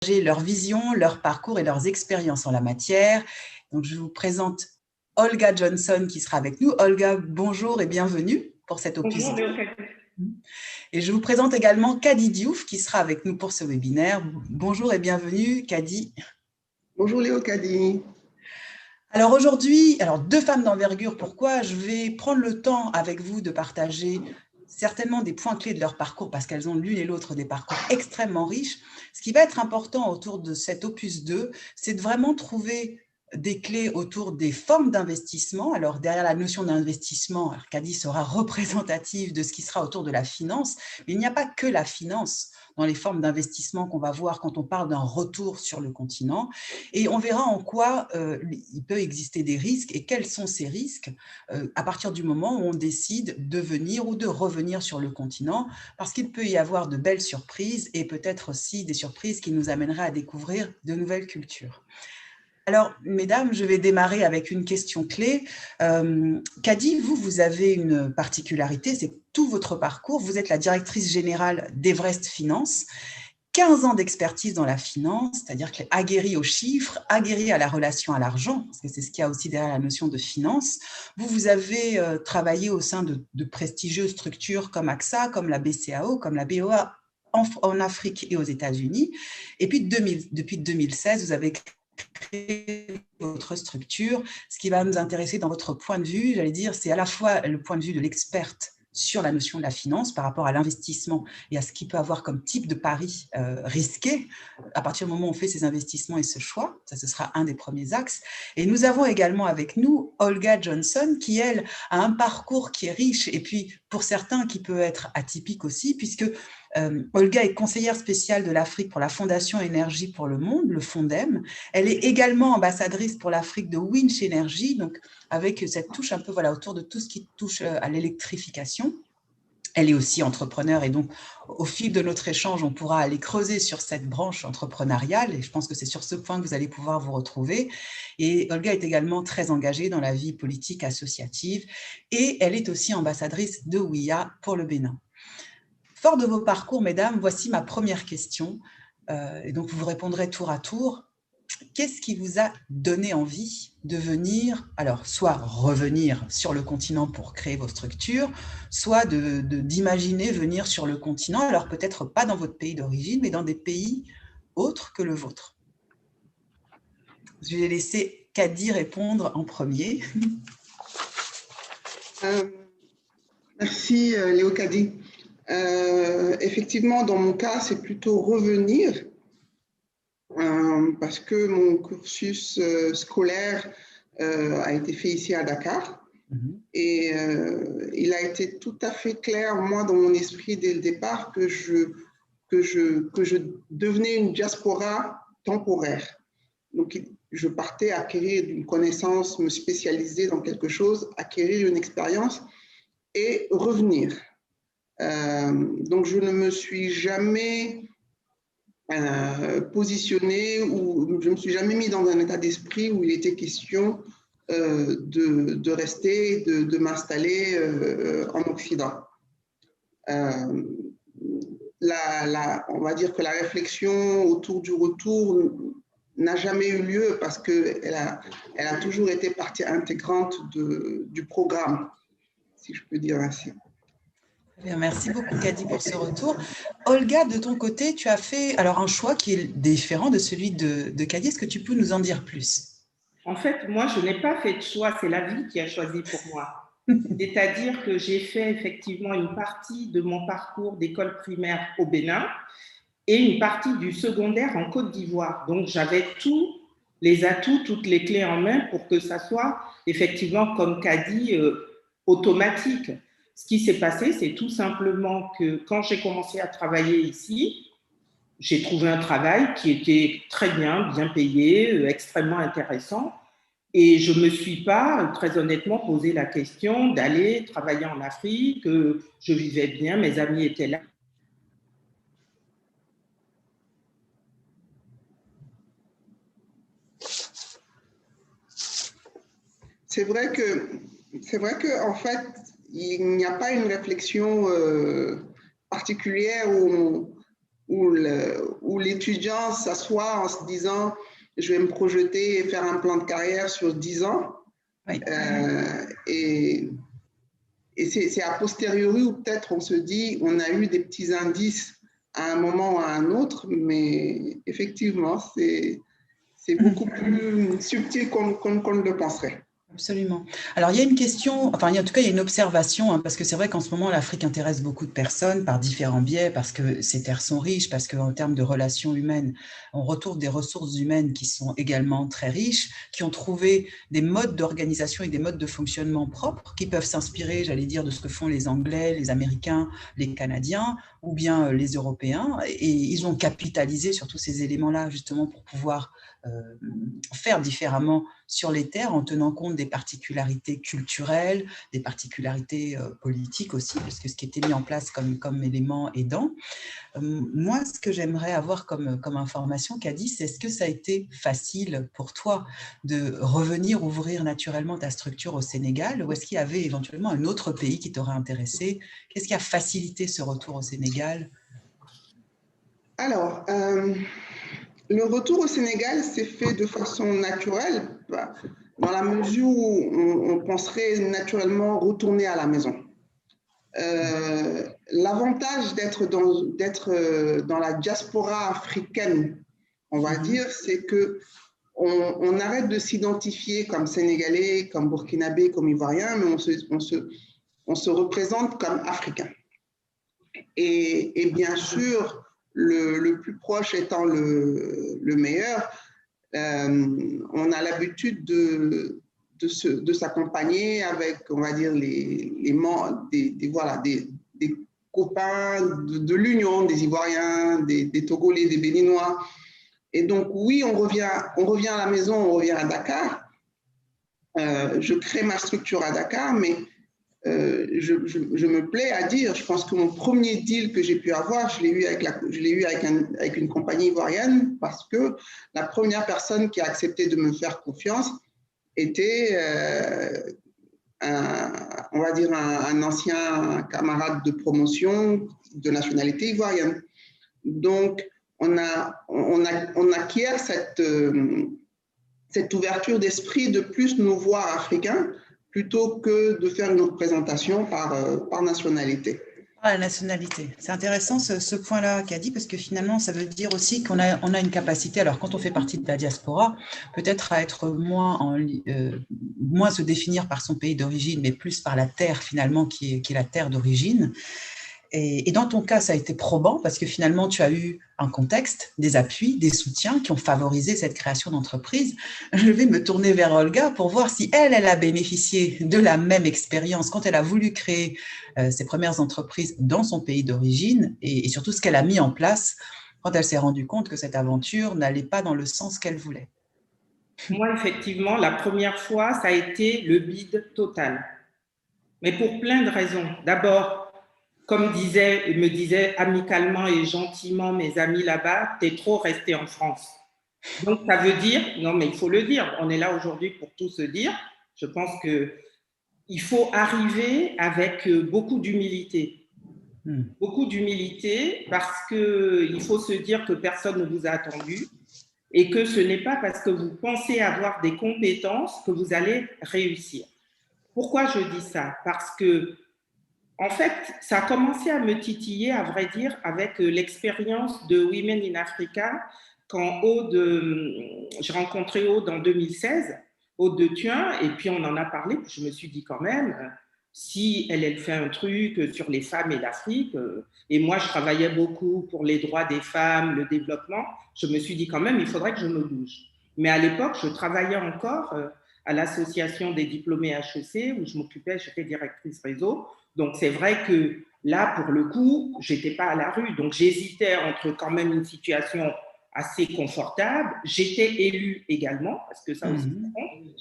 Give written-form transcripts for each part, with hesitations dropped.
leur vision, leur parcours et leurs expériences en la matière. Donc, je vous présente Olga Johnson qui sera avec nous. Olga, bonjour et bienvenue pour cet opus. Bonjour, Léo. Et je vous présente également Kadi Diouf qui sera avec nous pour ce webinaire. Bonjour et bienvenue, Kadi. Bonjour Léo Kadi. Alors aujourd'hui, deux femmes d'envergure, pourquoi? Je vais prendre le temps avec vous de partager certainement des points clés de leur parcours parce qu'elles ont l'une et l'autre des parcours extrêmement riches. Ce qui va être important autour de cet opus 2, c'est de vraiment trouver des clés autour des formes d'investissement. Alors derrière la notion d'investissement, Kadi sera représentative de ce qui sera autour de la finance, mais il n'y a pas que la finance dans les formes d'investissement qu'on va voir quand on parle d'un retour sur le continent. Et on verra en quoi il peut exister des risques et quels sont ces risques à partir du moment où on décide de venir ou de revenir sur le continent, parce qu'il peut y avoir de belles surprises et peut-être aussi des surprises qui nous amèneraient à découvrir de nouvelles cultures. Alors, mesdames, je vais démarrer avec une question clé. Kadi, vous avez une particularité, c'est que tout votre parcours, vous êtes la directrice générale d'Everest Finance, 15 ans d'expertise dans la finance, c'est-à-dire que aguerrie aux chiffres, aguerrie à la relation à l'argent, parce que c'est ce qu'il y a aussi derrière la notion de finance. Vous avez travaillé au sein de prestigieuses structures comme AXA, comme la BCAO, comme la BOA en Afrique et aux États-Unis. Et puis depuis 2016, vous avez créer votre structure. Ce qui va nous intéresser dans votre point de vue, j'allais dire, c'est à la fois le point de vue de l'experte sur la notion de la finance par rapport à l'investissement et à ce qu'il peut avoir comme type de pari risqué à partir du moment où on fait ces investissements et ce choix. Ça, ce sera un des premiers axes. Et nous avons également avec nous Olga Johnson qui, elle, a un parcours qui est riche et puis pour certains qui peut être atypique aussi puisque Olga est conseillère spéciale de l'Afrique pour la Fondation Énergie pour le Monde, le FONDEM. Elle est également ambassadrice pour l'Afrique de Winch Energy, donc avec cette touche un peu autour de tout ce qui touche à l'électrification. Elle est aussi entrepreneur et donc au fil de notre échange, on pourra aller creuser sur cette branche entrepreneuriale et je pense que c'est sur ce point que vous allez pouvoir vous retrouver. Et Olga est également très engagée dans la vie politique associative et elle est aussi ambassadrice de WIA pour le Bénin. Fort de vos parcours, mesdames, voici ma première question. Et donc, vous répondrez tour à tour. Qu'est-ce qui vous a donné envie de venir, alors soit revenir sur le continent pour créer vos structures, soit d'imaginer venir sur le continent, alors peut-être pas dans votre pays d'origine, mais dans des pays autres que le vôtre? Je vais laisser Kadi répondre en premier. Merci Léo Kadi. Effectivement, dans mon cas, c'est plutôt revenir parce que mon cursus scolaire a été fait ici à Dakar. Et il a été tout à fait clair, moi, dans mon esprit dès le départ, que je devenais une diaspora temporaire. Donc, je partais acquérir une connaissance, me spécialiser dans quelque chose, acquérir une expérience et revenir. Donc, je ne me suis jamais positionnée ou je ne me suis jamais mis dans un état d'esprit où il était question de rester, de m'installer en Occident. On va dire que la réflexion autour du retour n'a jamais eu lieu parce qu'elle a toujours été partie intégrante du programme, si je peux dire ainsi. Bien, merci beaucoup, Kadi, pour ce retour. Olga, de ton côté, tu as fait un choix qui est différent de celui de Kadi. Est-ce que tu peux nous en dire plus? En fait, moi, je n'ai pas fait de choix, c'est la vie qui a choisi pour moi. C'est-à-dire que j'ai fait effectivement une partie de mon parcours d'école primaire au Bénin et une partie du secondaire en Côte d'Ivoire. Donc, j'avais tous les atouts, toutes les clés en main pour que ça soit effectivement, comme Kadi, automatique. Ce qui s'est passé, c'est tout simplement que quand j'ai commencé à travailler ici, j'ai trouvé un travail qui était très bien payé, extrêmement intéressant. Et je ne me suis pas, très honnêtement, posé la question d'aller travailler en Afrique. Je vivais bien, mes amis étaient là. C'est vrai que en fait, il n'y a pas une réflexion particulière où où l'étudiant s'assoit en se disant « je vais me projeter et faire un plan de carrière sur 10 ans Oui. ». Et c'est a posteriori où peut-être on se dit on a eu des petits indices à un moment ou à un autre, mais effectivement, c'est beaucoup plus subtil qu'on ne le penserait. Absolument. Alors, il y a une question, enfin, en tout cas, il y a une observation, hein, parce que c'est vrai qu'en ce moment, l'Afrique intéresse beaucoup de personnes par différents biais, parce que ces terres sont riches, parce qu'en termes de relations humaines, on retrouve des ressources humaines qui sont également très riches, qui ont trouvé des modes d'organisation et des modes de fonctionnement propres, qui peuvent s'inspirer, j'allais dire, de ce que font les Anglais, les Américains, les Canadiens, ou bien les Européens, et ils ont capitalisé sur tous ces éléments-là, justement, pour pouvoir faire différemment sur les terres en tenant compte des particularités culturelles, des particularités politiques aussi, parce que ce qui était mis en place comme élément aidant. Moi, ce que j'aimerais avoir comme information, Kady, c'est est-ce que ça a été facile pour toi de revenir ouvrir naturellement ta structure au Sénégal, ou est-ce qu'il y avait éventuellement un autre pays qui t'aurait intéressé? Qu'est-ce qui a facilité ce retour au Sénégal? Alors, le retour au Sénégal s'est fait de façon naturelle, dans la mesure où on penserait naturellement retourner à la maison. L'avantage d'être dans la diaspora africaine, on va dire, c'est que on arrête de s'identifier comme Sénégalais, comme Burkinabé, comme Ivoirien, mais on se représente comme Africain. Et bien sûr, le plus proche étant le meilleur, on a l'habitude de s'accompagner avec, on va dire, les membres, des copains de l'Union, des Ivoiriens, des Togolais, des Béninois. Et donc, oui, on revient à la maison, on revient à Dakar. Je crée ma structure à Dakar, mais je me plais à dire, je pense que mon premier deal que j'ai pu avoir, je l'ai eu avec une compagnie ivoirienne, parce que la première personne qui a accepté de me faire confiance était, on va dire, un ancien camarade de promotion de nationalité ivoirienne. Donc, on acquiert cette ouverture d'esprit de plus nous voir africains, plutôt que de faire une représentation par nationalité. Ah, la nationalité. C'est intéressant ce point-là Kady, parce que finalement, ça veut dire aussi qu'on a une capacité, alors quand on fait partie de la diaspora, peut-être à être moins se définir par son pays d'origine, mais plus par la terre finalement qui est la terre d'origine. Et dans ton cas, ça a été probant parce que finalement, tu as eu un contexte, des appuis, des soutiens qui ont favorisé cette création d'entreprise. Je vais me tourner vers Olga pour voir si elle a bénéficié de la même expérience quand elle a voulu créer ses premières entreprises dans son pays d'origine et surtout ce qu'elle a mis en place quand elle s'est rendue compte que cette aventure n'allait pas dans le sens qu'elle voulait. Moi, effectivement, la première fois, ça a été le bide total. Mais pour plein de raisons. D'abord, comme me disaient amicalement et gentiment mes amis là-bas, t'es trop resté en France. Donc, ça veut dire, non mais il faut le dire, on est là aujourd'hui pour tout se dire, je pense qu'il faut arriver avec beaucoup d'humilité. Beaucoup d'humilité parce qu'il faut se dire que personne ne vous a attendu et que ce n'est pas parce que vous pensez avoir des compétences que vous allez réussir. Pourquoi je dis ça? Parce que en fait, ça a commencé à me titiller, à vrai dire, avec l'expérience de Women in Africa, quand j'ai rencontré Aude en 2016, Aude de Thuin, et puis on en a parlé, puis je me suis dit quand même, si elle fait un truc sur les femmes et l'Afrique, et moi je travaillais beaucoup pour les droits des femmes, le développement, je me suis dit quand même, il faudrait que je me bouge. Mais à l'époque, je travaillais encore à l'association des diplômés HEC, où je m'occupais, j'étais directrice réseau. Donc, c'est vrai que là, pour le coup, je n'étais pas à la rue. Donc, j'hésitais entre quand même une situation assez confortable. J'étais élue également, parce que ça aussi,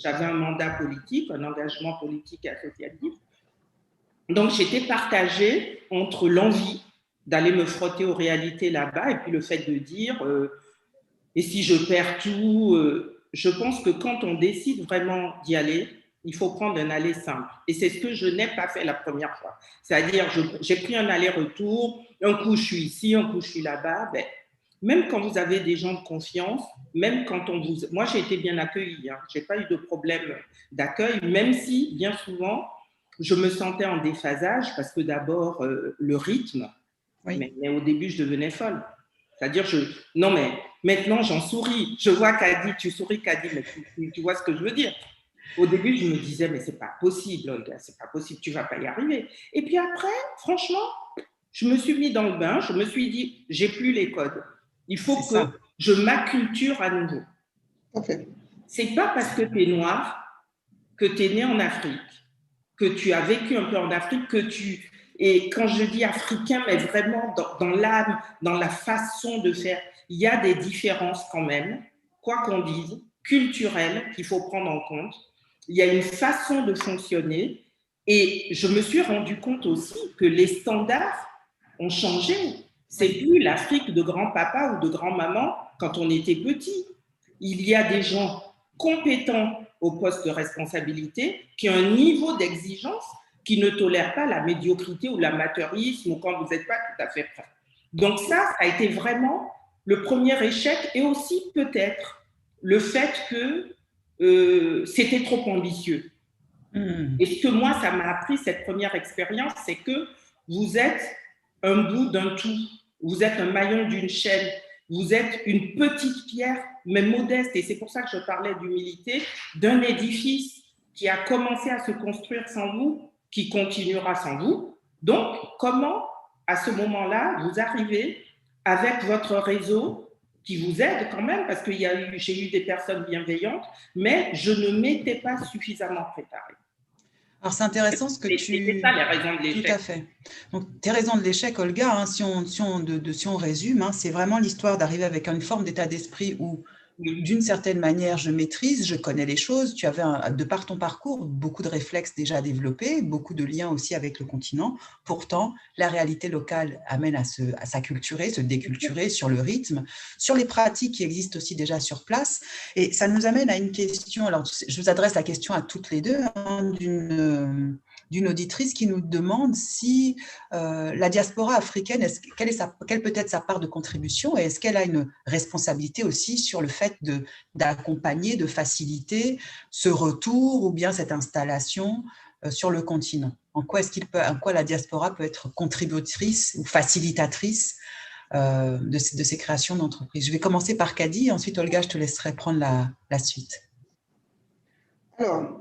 j'avais un mandat politique, un engagement politique et associatif. Donc, j'étais partagée entre l'envie d'aller me frotter aux réalités là-bas et puis le fait de dire et si je perds tout je pense que quand on décide vraiment d'y aller, il faut prendre un aller simple. Et c'est ce que je n'ai pas fait la première fois. C'est-à-dire, j'ai pris un aller-retour, un coup je suis ici, un coup je suis là-bas. Ben, même quand vous avez des gens de confiance, même quand on vous... Moi, j'ai été bien accueillie, hein. Je n'ai pas eu de problème d'accueil, même si, bien souvent, je me sentais en déphasage parce que d'abord, le rythme, Oui. mais au début, je devenais folle. C'est-à-dire, non, mais maintenant, j'en souris. Je vois Kadi, tu souris, Kadi, mais tu vois ce que je veux dire. Au début, je me disais, mais c'est pas possible, Olga, c'est pas possible, tu vas pas y arriver. Et puis après, franchement, je me suis mis dans le bain, je me suis dit, j'ai plus les codes. Il faut que je m'acculture à nouveau. Okay. C'est pas parce que tu es noir, que tu es né en Afrique, que tu as vécu un peu en Afrique, que tu... Et quand je dis africain, mais vraiment dans l'âme, dans la façon de faire, il y a des différences quand même, quoi qu'on dise, culturelles qu'il faut prendre en compte. Il y a une façon de fonctionner et je me suis rendu compte aussi que les standards ont changé. C'est plus l'Afrique de grand-papa ou de grand-maman quand on était petit. Il y a des gens compétents au poste de responsabilité qui ont un niveau d'exigence qui ne tolère pas la médiocrité ou l'amateurisme ou quand vous n'êtes pas tout à fait prêt. Donc ça a été vraiment le premier échec et aussi peut-être le fait que c'était trop ambitieux. Et ce que moi, ça m'a appris, cette première expérience, c'est que vous êtes un bout d'un tout. Vous êtes un maillon d'une chaîne. Vous êtes une petite pierre, mais modeste. Et c'est pour ça que je parlais d'humilité, d'un édifice qui a commencé à se construire sans vous, qui continuera sans vous. Donc, comment, à ce moment-là, vous arrivez avec votre réseau qui vous aide quand même, parce que j'ai eu des personnes bienveillantes, mais je ne m'étais pas suffisamment préparée. Alors, c'est intéressant ce que tu... C'est ça les raisons de l'échec. Tout à fait. Donc, tes raisons de l'échec, Olga, hein, si on résume, hein, c'est vraiment l'histoire d'arriver avec une forme d'état d'esprit où, d'une certaine manière, je maîtrise, je connais les choses. Tu avais, de par ton parcours, beaucoup de réflexes déjà développés, beaucoup de liens aussi avec le continent. Pourtant, la réalité locale amène à s'acculturer, se déculturer sur le rythme, sur les pratiques qui existent aussi déjà sur place. Et ça nous amène à une question, alors je vous adresse la question à toutes les deux, hein, d'une auditrice qui nous demande si la diaspora africaine, quelle peut être sa part de contribution et est-ce qu'elle a une responsabilité aussi sur le fait d'accompagner, de faciliter ce retour ou bien cette installation sur le continent. En quoi la diaspora peut être contributrice ou facilitatrice de ces créations d'entreprises. Je vais commencer par Kadi, ensuite Olga, je te laisserai prendre la suite. Alors,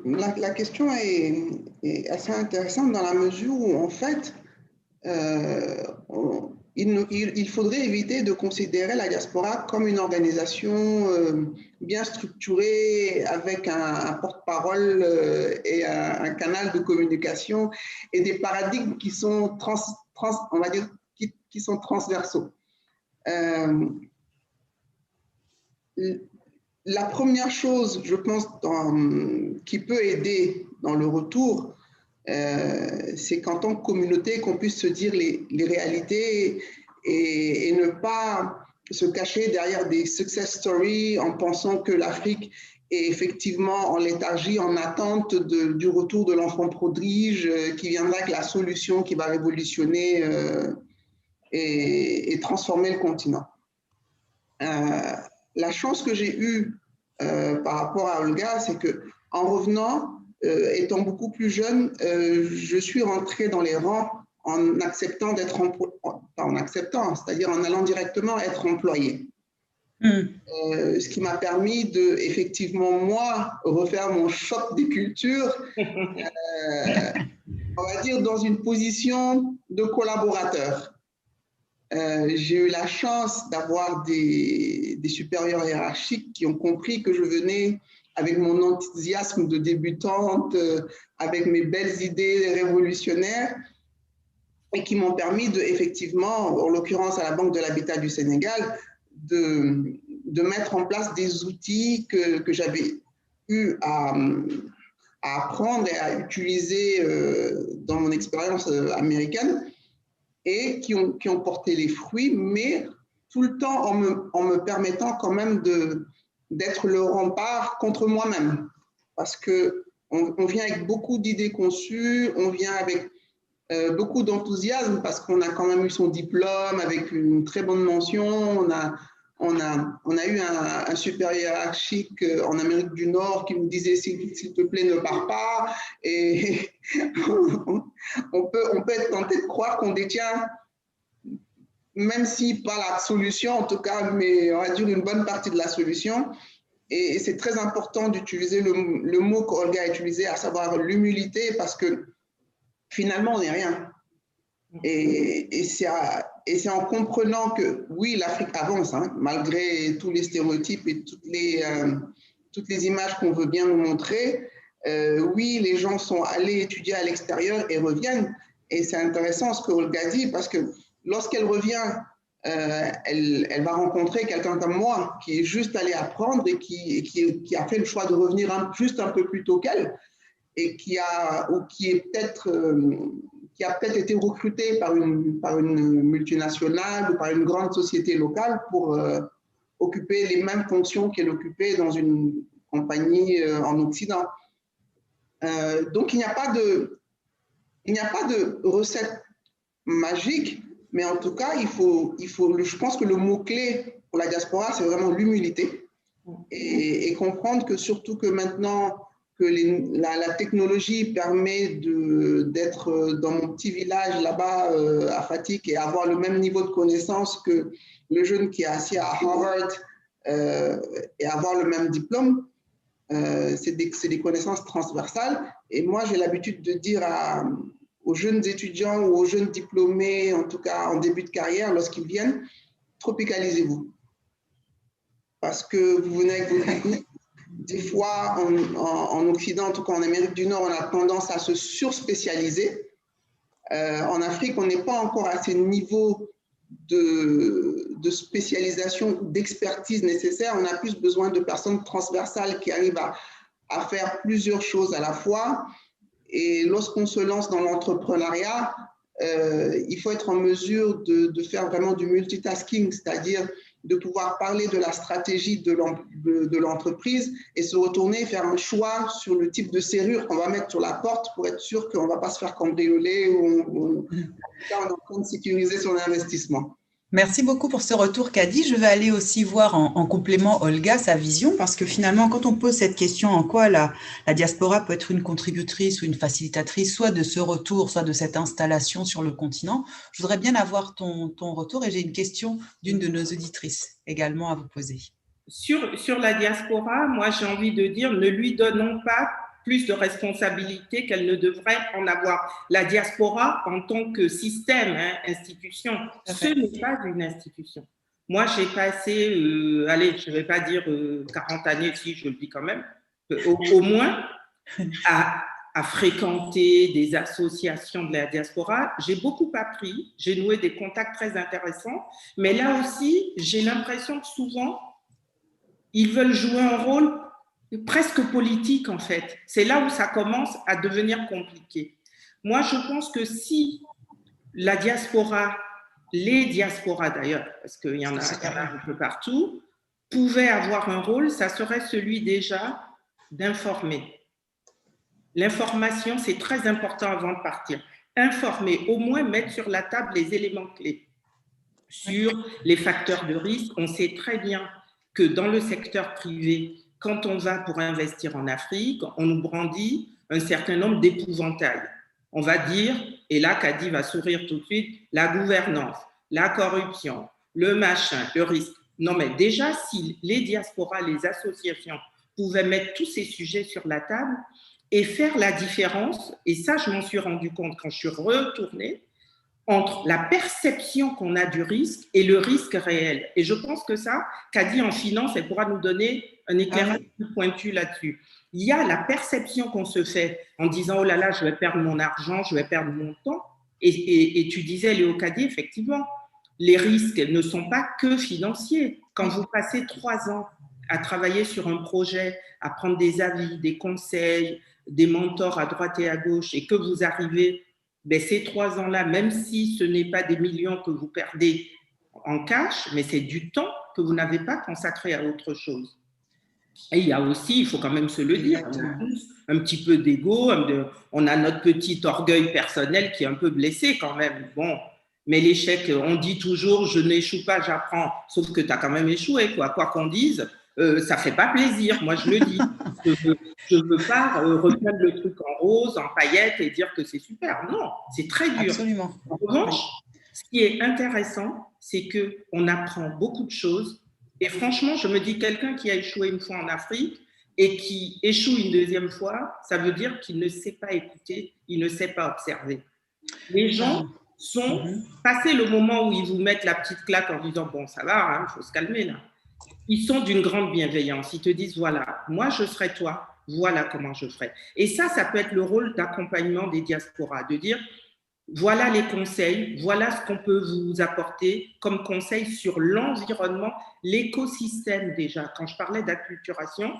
la question est assez intéressante dans la mesure où, en fait, il faudrait éviter de considérer la diaspora comme une organisation bien structurée avec un porte-parole et un canal de communication et des paradigmes qui sont, on va dire, qui sont transversaux. La première chose, je pense, qui peut aider dans le retour, c'est qu'en tant que communauté, qu'on puisse se dire les réalités et ne pas se cacher derrière des success stories en pensant que l'Afrique est effectivement en léthargie, en attente du retour de l'enfant prodige qui viendra avec la solution qui va révolutionner et transformer le continent. La chance que j'ai eue par rapport à Olga, c'est qu'en revenant, étant beaucoup plus jeune, je suis rentrée dans les rangs en acceptant c'est-à-dire en allant directement être employée. Ce qui m'a permis de, effectivement, moi, refaire mon choc des cultures, on va dire dans une position de collaborateur. J'ai eu la chance d'avoir des supérieurs hiérarchiques qui ont compris que je venais avec mon enthousiasme de débutante, avec mes belles idées révolutionnaires et qui m'ont permis effectivement, en l'occurrence à la Banque de l'Habitat du Sénégal, de mettre en place des outils que j'avais eu à apprendre et à utiliser dans mon expérience américaine et qui ont porté les fruits, mais tout le temps en me permettant quand même d'être le rempart contre moi-même. parce qu'on vient avec beaucoup d'idées conçues, on vient avec beaucoup d'enthousiasme parce qu'on a quand même eu son diplôme avec une très bonne mention. On a eu un supérieur hiérarchique en Amérique du Nord qui nous disait s'il te plaît, ne pars pas. Et on peut être tenté de croire qu'on détient, même si pas la solution, en tout cas, mais on va dire une bonne partie de la solution. Et c'est très important d'utiliser le mot qu'Olga a utilisé, à savoir l'humilité, parce que finalement, on n'est rien. Et c'est en comprenant que, oui, l'Afrique avance, hein, malgré tous les stéréotypes et toutes les images qu'on veut bien nous montrer. Oui, les gens sont allés étudier à l'extérieur et reviennent. Et c'est intéressant ce que Olga dit, parce que lorsqu'elle revient, elle va rencontrer quelqu'un comme moi qui est juste allé apprendre et qui a fait le choix de revenir juste un peu plus tôt qu'elle, et qui a peut-être été recruté par une multinationale ou par une grande société locale pour occuper les mêmes fonctions qu'elle occupait dans une compagnie en Occident. Donc, il n'y a pas de recette magique, mais en tout cas, je pense que le mot-clé pour la diaspora, c'est vraiment l'humilité et comprendre que surtout que maintenant, que la technologie permet d'être dans mon petit village là-bas à Fatick et avoir le même niveau de connaissance que le jeune qui est assis à Harvard et avoir le même diplôme. C'est des connaissances transversales. Et moi, j'ai l'habitude de dire aux jeunes étudiants ou aux jeunes diplômés, en tout cas en début de carrière, lorsqu'ils viennent, tropicalisez-vous. Parce que vous venez avec vos techniques. Des fois, en Occident, en tout cas en Amérique du Nord, on a tendance à se surspécialiser. En Afrique, on n'est pas encore à ces niveaux de spécialisation, d'expertise nécessaire. On a plus besoin de personnes transversales qui arrivent à faire plusieurs choses à la fois. Et lorsqu'on se lance dans l'entrepreneuriat, il faut être en mesure de faire vraiment du multitasking, c'est-à-dire de pouvoir parler de la stratégie de l'entreprise et se retourner et faire un choix sur le type de serrure qu'on va mettre sur la porte pour être sûr qu'on ne va pas se faire cambrioler ou on est en train de sécuriser son investissement. Merci beaucoup pour ce retour, Kady. Je vais aller aussi voir en complément Olga sa vision, parce que finalement, quand on pose cette question, en quoi la diaspora peut être une contributrice ou une facilitatrice, soit de ce retour, soit de cette installation sur le continent, je voudrais bien avoir ton retour et j'ai une question d'une de nos auditrices également à vous poser. Sur la diaspora, moi j'ai envie de dire, ne lui donnons pas plus de responsabilités qu'elle ne devrait en avoir. La diaspora, en tant que système, institution, ce n'est pas une institution. Moi, j'ai passé, allez, je ne vais pas dire 40 années, si je le dis quand même, au moins, à fréquenter des associations de la diaspora. J'ai beaucoup appris, j'ai noué des contacts très intéressants, mais là aussi, j'ai l'impression que souvent, ils veulent jouer un rôle presque politique, en fait. C'est là où ça commence à devenir compliqué. Moi, je pense que si la diaspora, les diasporas d'ailleurs, parce qu'il y en a un peu partout, pouvaient avoir un rôle, ça serait celui déjà d'informer. L'information, c'est très important avant de partir. Informer, au moins mettre sur la table les éléments clés. Sur les facteurs de risque, on sait très bien que dans le secteur privé, quand on va pour investir en Afrique, on nous brandit un certain nombre d'épouvantails. On va dire, et là, Kady va sourire tout de suite, la gouvernance, la corruption, le machin, le risque. Non, mais déjà, si les diasporas, les associations pouvaient mettre tous ces sujets sur la table et faire la différence, et ça, je m'en suis rendu compte quand je suis retournée, entre la perception qu'on a du risque et le risque réel. Et je pense que ça, Kady en finance, elle pourra nous donner un éclairage plus pointu là-dessus. Il y a la perception qu'on se fait en disant « Oh là là, je vais perdre mon argent, je vais perdre mon temps ». Et tu disais, Léo Kady, effectivement, les risques ne sont pas que financiers. Quand vous passez 3 ans à travailler sur un projet, à prendre des avis, des conseils, des mentors à droite et à gauche, et que vous arrivez… Ben, ces 3 ans-là, même si ce n'est pas des millions que vous perdez en cash, mais c'est du temps que vous n'avez pas consacré à autre chose. Et il y a aussi, il faut quand même se le dire, on a Exactement. tous un petit peu d'ego, on a notre petit orgueil personnel qui est un peu blessé quand même. Bon, mais l'échec, on dit toujours, je n'échoue pas, j'apprends, sauf que tu as quand même échoué, quoi qu'on dise, ça ne fait pas plaisir, moi je le dis. Je veux pas reprendre le truc en rose, en paillettes et dire que c'est super. Non, c'est très dur. Absolument. En revanche, Oui. ce qui est intéressant, c'est qu'on apprend beaucoup de choses. Et franchement, je me dis, quelqu'un qui a échoué une fois en Afrique et qui échoue une deuxième fois, ça veut dire qu'il ne sait pas écouter, il ne sait pas observer. Les gens sont passés le moment où ils vous mettent la petite claque en disant, bon, ça va, il faut se calmer là. Ils sont d'une grande bienveillance. Ils te disent, voilà, moi je serai toi, voilà comment je ferai. Et ça peut être le rôle d'accompagnement des diasporas, de dire, voilà les conseils, voilà ce qu'on peut vous apporter comme conseils sur l'environnement, l'écosystème déjà. Quand je parlais d'acculturation,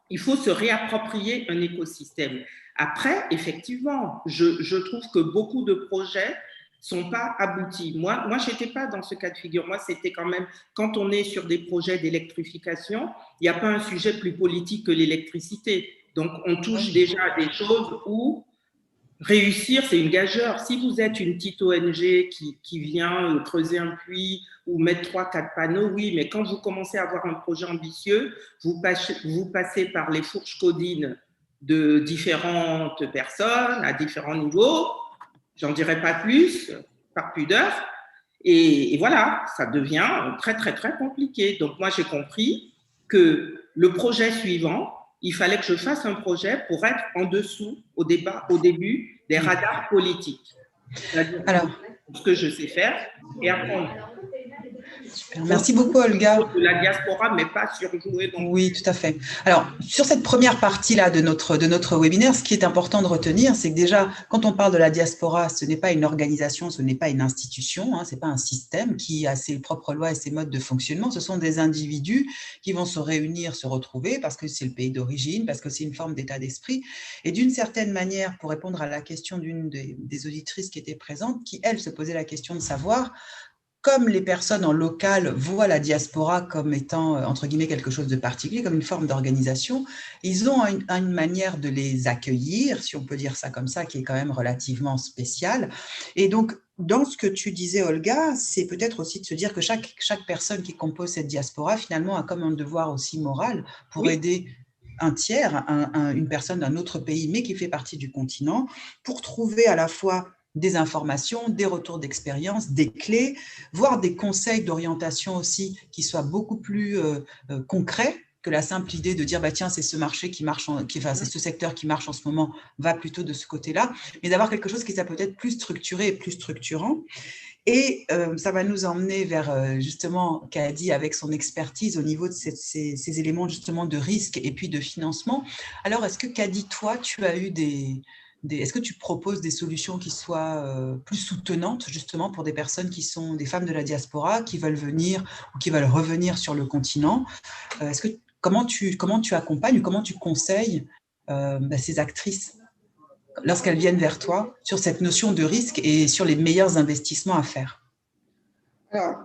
il faut se réapproprier un écosystème. Après, effectivement, je trouve que beaucoup de projets sont pas aboutis. Moi je n'étais pas dans ce cas de figure. Moi, c'était quand même, quand on est sur des projets d'électrification, il n'y a pas un sujet plus politique que l'électricité. Donc, on touche déjà à des choses où réussir, c'est une gageure. Si vous êtes une petite ONG qui vient creuser un puits ou mettre 3-4 panneaux, oui, mais quand vous commencez à avoir un projet ambitieux, vous passez par les fourches codines de différentes personnes à différents niveaux. J'en dirai pas plus, par pudeur. Et voilà, ça devient très, très, très compliqué. Donc, moi, j'ai compris que le projet suivant, il fallait que je fasse un projet pour être en dessous, au début, des radars politiques. C'est-à-dire ce que je sais faire et apprendre. Super. Merci beaucoup, Olga. De la diaspora, mais pas surjouer. Oui, tout à fait. Alors, sur cette première partie-là de notre webinaire, ce qui est important de retenir, c'est que déjà, quand on parle de la diaspora, ce n'est pas une organisation, ce n'est pas une institution, ce n'est pas un système qui a ses propres lois et ses modes de fonctionnement. Ce sont des individus qui vont se réunir, se retrouver, parce que c'est le pays d'origine, parce que c'est une forme d'état d'esprit. Et d'une certaine manière, pour répondre à la question d'une des auditrices qui était présente, qui, elle, se posait la question de savoir, comme les personnes en local voient la diaspora comme étant, entre guillemets, quelque chose de particulier, comme une forme d'organisation, ils ont une manière de les accueillir, si on peut dire ça comme ça, qui est quand même relativement spéciale. Et donc, dans ce que tu disais, Olga, c'est peut-être aussi de se dire que chaque personne qui compose cette diaspora, finalement, a comme un devoir aussi moral pour aider un tiers, une personne d'un autre pays, mais qui fait partie du continent, pour trouver à la fois des informations, des retours d'expérience, des clés, voire des conseils d'orientation aussi qui soient beaucoup plus concrets que la simple idée de dire bah tiens c'est ce marché qui marche, c'est ce secteur qui marche en ce moment, va plutôt de ce côté-là, mais d'avoir quelque chose qui soit peut-être plus structuré et plus structurant. Et ça va nous emmener vers justement Kadi avec son expertise au niveau de ces éléments justement de risque et puis de financement. Alors est-ce que Kadi, toi tu as eu est-ce que tu proposes des solutions qui soient plus soutenantes justement pour des personnes qui sont des femmes de la diaspora, qui veulent venir ou qui veulent revenir sur le continent? Comment tu accompagnes ou comment tu conseilles ces actrices lorsqu'elles viennent vers toi sur cette notion de risque et sur les meilleurs investissements à faire? Alors,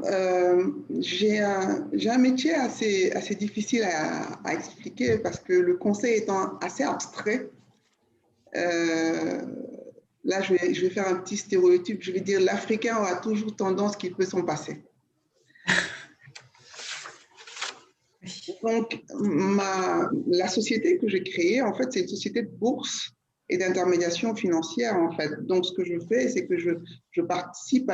j'ai un métier assez difficile à expliquer parce que le conseil étant assez abstrait, là, je vais faire un petit stéréotype. Je vais dire l'Africain aura toujours tendance qu'il peut s'en passer. Donc, la société que j'ai créée, en fait, c'est une société de bourse et d'intermédiation financière, en fait. Donc, ce que je fais, c'est que je participe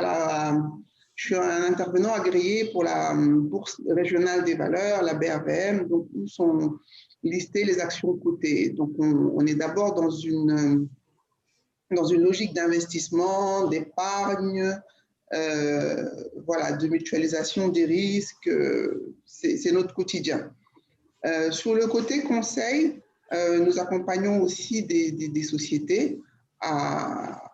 je suis un intervenant agréé pour la Bourse régionale des valeurs, la BRVM, donc où sont listées les actions cotées. Donc, on est d'abord dans une logique d'investissement, d'épargne, voilà, de mutualisation des risques. C'est notre quotidien. Sur le côté conseil, nous accompagnons aussi des sociétés à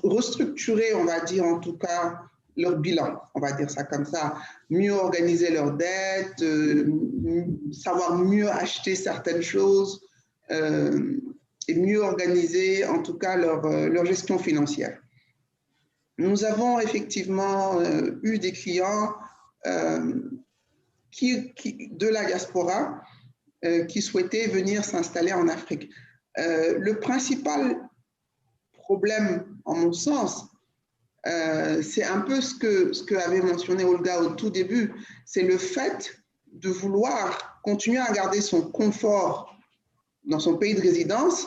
restructurer, on va dire en tout cas, leur bilan, on va dire ça comme ça, mieux organiser leurs dettes, savoir mieux acheter certaines choses et mieux organiser en tout cas leur gestion financière. Nous avons effectivement eu des clients de la diaspora qui souhaitaient venir s'installer en Afrique. Le principal problème, en mon sens, c'est un peu ce que avait mentionné Olga au tout début, c'est le fait de vouloir continuer à garder son confort dans son pays de résidence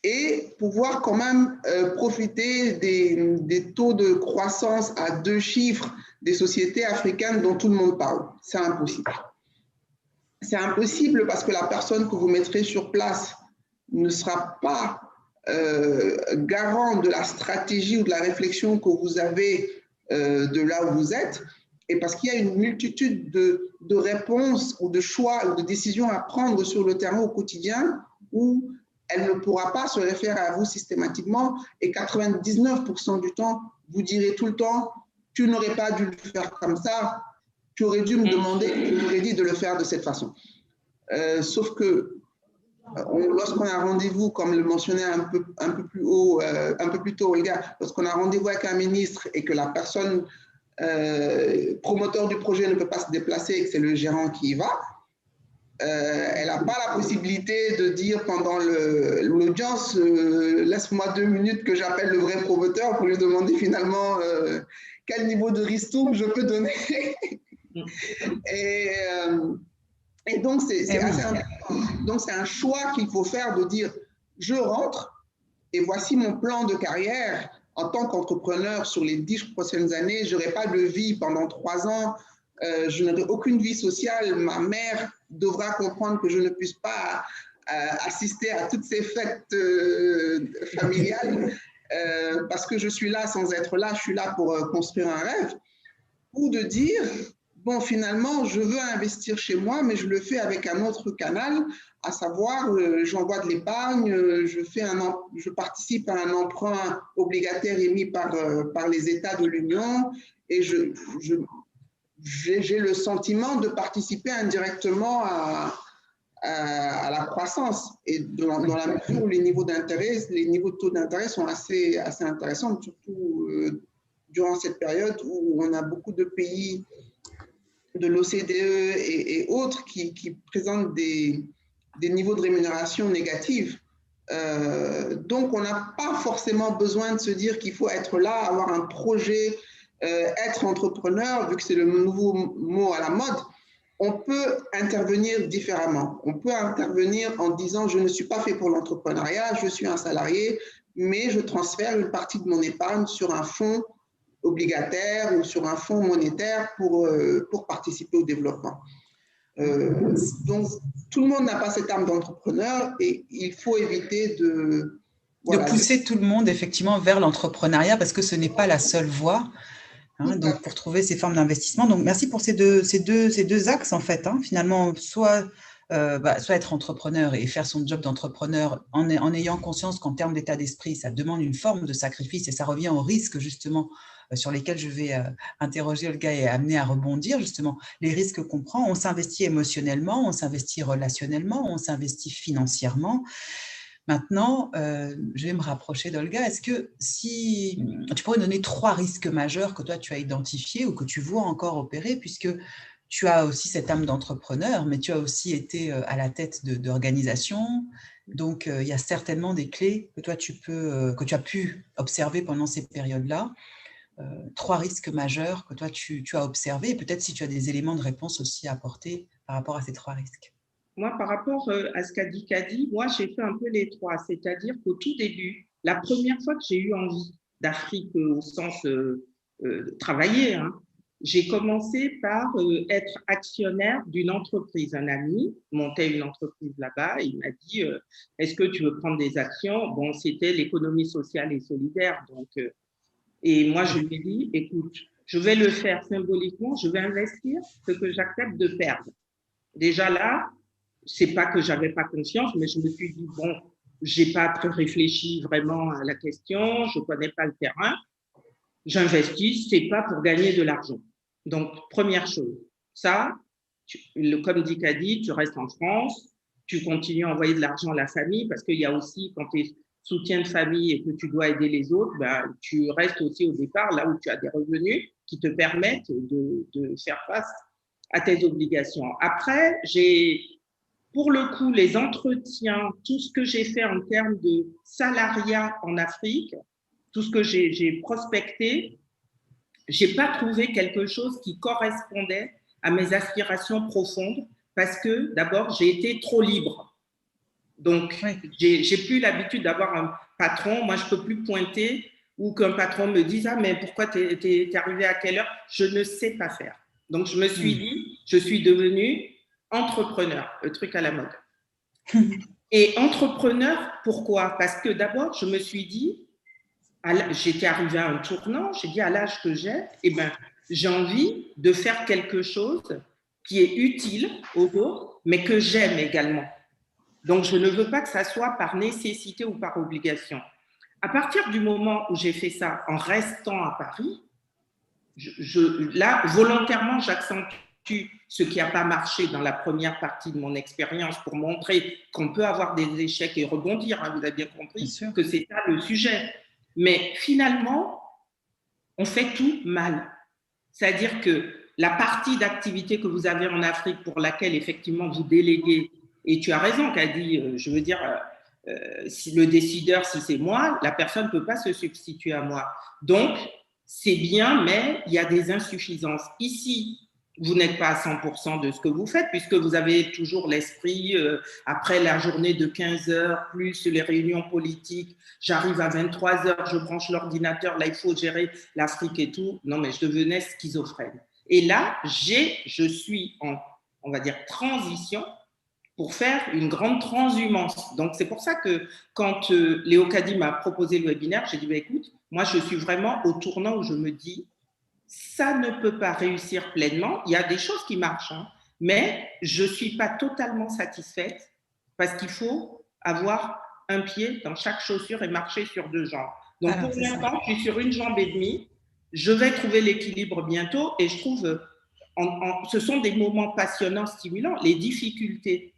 et pouvoir quand même profiter des taux de croissance à 2 chiffres des sociétés africaines dont tout le monde parle. C'est impossible. C'est impossible parce que la personne que vous mettrez sur place ne sera pas garant de la stratégie ou de la réflexion que vous avez de là où vous êtes, et parce qu'il y a une multitude de réponses ou de choix ou de décisions à prendre sur le terrain au quotidien où elle ne pourra pas se référer à vous systématiquement, et 99% du temps, vous direz tout le temps, tu n'aurais pas dû le faire comme ça, tu aurais dû me demander, tu m'aurais dit de le faire de cette façon. Sauf que lorsqu'on a rendez-vous, comme le mentionnait un peu plus tôt, Olga, lorsqu'on a rendez-vous avec un ministre et que la personne promoteur du projet ne peut pas se déplacer et que c'est le gérant qui y va, elle n'a pas la possibilité de dire pendant l'audience laisse-moi 2 minutes que j'appelle le vrai promoteur pour lui demander finalement quel niveau de ristourne je peux donner. Et donc, c'est assez important. Donc, c'est un choix qu'il faut faire de dire je rentre et voici mon plan de carrière en tant qu'entrepreneur sur les 10 prochaines années. Je n'aurai pas de vie pendant 3 ans. Je n'aurai aucune vie sociale. Ma mère devra comprendre que je ne puisse pas assister à toutes ces fêtes familiales parce que je suis là sans être là. Je suis là pour construire un rêve. Ou de dire, bon, finalement, je veux investir chez moi, mais je le fais avec un autre canal, à savoir, j'envoie de l'épargne, je participe à un emprunt obligataire émis par les États de l'Union, et j'ai le sentiment de participer indirectement à la croissance. Et dans la mesure où les niveaux de taux d'intérêt sont assez intéressants, surtout durant cette période où on a beaucoup de pays de l'OCDE et autres qui présentent des niveaux de rémunération négatifs. Donc, on n'a pas forcément besoin de se dire qu'il faut être là, avoir un projet, être entrepreneur, vu que c'est le nouveau mot à la mode. On peut intervenir différemment. On peut intervenir en disant « je ne suis pas fait pour l'entrepreneuriat, je suis un salarié, mais je transfère une partie de mon épargne sur un fonds obligataire ou sur un fonds monétaire pour participer au développement. » Donc, tout le monde n'a pas cette âme d'entrepreneur et il faut éviter de pousser tout le monde effectivement vers l'entrepreneuriat parce que ce n'est pas la seule voie. Donc, pour trouver ces formes d'investissement. Donc, merci pour ces deux axes, en fait. Finalement, soit être entrepreneur et faire son job d'entrepreneur en ayant conscience qu'en termes d'état d'esprit, ça demande une forme de sacrifice et ça revient au risque, justement, sur lesquels je vais interroger Olga et amener à rebondir, justement, les risques qu'on prend. On s'investit émotionnellement, on s'investit relationnellement, on s'investit financièrement. Maintenant, je vais me rapprocher d'Olga. Est-ce que si tu pourrais donner 3 risques majeurs que toi tu as identifiés ou que tu vois encore opérer, puisque tu as aussi cette âme d'entrepreneur, mais tu as aussi été à la tête d'organisations. Donc, il y a certainement des clés que toi que tu as pu observer pendant ces périodes-là. 3 risques majeurs que toi tu as observés, et peut-être si tu as des éléments de réponse aussi à apporter par rapport à ces 3 risques. Moi, par rapport à ce qu'a dit Kadi, moi, j'ai fait un peu les 3. C'est-à-dire qu'au tout début, la première fois que j'ai eu envie d'Afrique au sens travailler, j'ai commencé par être actionnaire d'une entreprise. Un ami montait une entreprise là-bas et il m'a dit est-ce que tu veux prendre des actions? Bon, c'était l'économie sociale et solidaire. Donc, et moi, je lui ai dit écoute, je vais le faire symboliquement, je vais investir ce que j'accepte de perdre. Déjà là, c'est pas que j'avais pas confiance, mais je me suis dit, bon, j'ai pas très réfléchi vraiment à la question, je connais pas le terrain, j'investis, c'est pas pour gagner de l'argent. Donc, première chose, ça, comme dit Kadi, tu restes en France, tu continues à envoyer de l'argent à la famille, parce qu'il y a aussi, quand tu es soutien de famille et que tu dois aider les autres, ben, tu restes aussi au départ là où tu as des revenus qui te permettent de faire face à tes obligations. Après, pour le coup, les entretiens, tout ce que j'ai fait en termes de salariat en Afrique, tout ce que j'ai prospecté, j'ai pas trouvé quelque chose qui correspondait à mes aspirations profondes parce que d'abord, j'ai été trop libre. Donc, j'ai plus l'habitude d'avoir un patron. Moi, je peux plus pointer ou qu'un patron me dise « Ah, mais pourquoi t'es arrivé à quelle heure ?» Je ne sais pas faire. Donc, je me suis dit, je suis devenue entrepreneur, le truc à la mode. Et entrepreneur, pourquoi? Parce que d'abord, je me suis dit, j'étais arrivée à un tournant, j'ai dit à l'âge que j'ai, eh ben, j'ai envie de faire quelque chose qui est utile aux autres, mais que j'aime également. Donc, je ne veux pas que ça soit par nécessité ou par obligation. À partir du moment où j'ai fait ça en restant à Paris, là, volontairement, j'accentue ce qui n'a pas marché dans la première partie de mon expérience pour montrer qu'on peut avoir des échecs et rebondir. Hein, vous avez bien compris que c'est ça le sujet. Mais finalement, on fait tout mal. C'est-à-dire que la partie d'activité que vous avez en Afrique pour laquelle effectivement vous déléguez, et tu as raison qu'a dit, je veux dire, si le décideur, si c'est moi, la personne ne peut pas se substituer à moi. Donc, c'est bien, mais il y a des insuffisances. Ici, vous n'êtes pas à 100% de ce que vous faites, puisque vous avez toujours l'esprit, après la journée de 15 heures, plus les réunions politiques, j'arrive à 23 heures, je branche l'ordinateur, là, il faut gérer l'Afrique et tout. Non, mais je devenais schizophrène. Et là, je suis en, on va dire, transition pour faire une grande transhumance. Donc, c'est pour ça que quand Léo Kadi m'a proposé le webinaire, j'ai dit, bah, écoute, moi, je suis vraiment au tournant où je me dis, ça ne peut pas réussir pleinement. Il y a des choses qui marchent, hein, mais je ne suis pas totalement satisfaite parce qu'il faut avoir un pied dans chaque chaussure et marcher sur deux jambes. Donc, pour l'instant, je suis sur une jambe et demie. Je vais trouver l'équilibre bientôt et je trouve, ce sont des moments passionnants, stimulants. Les difficultés,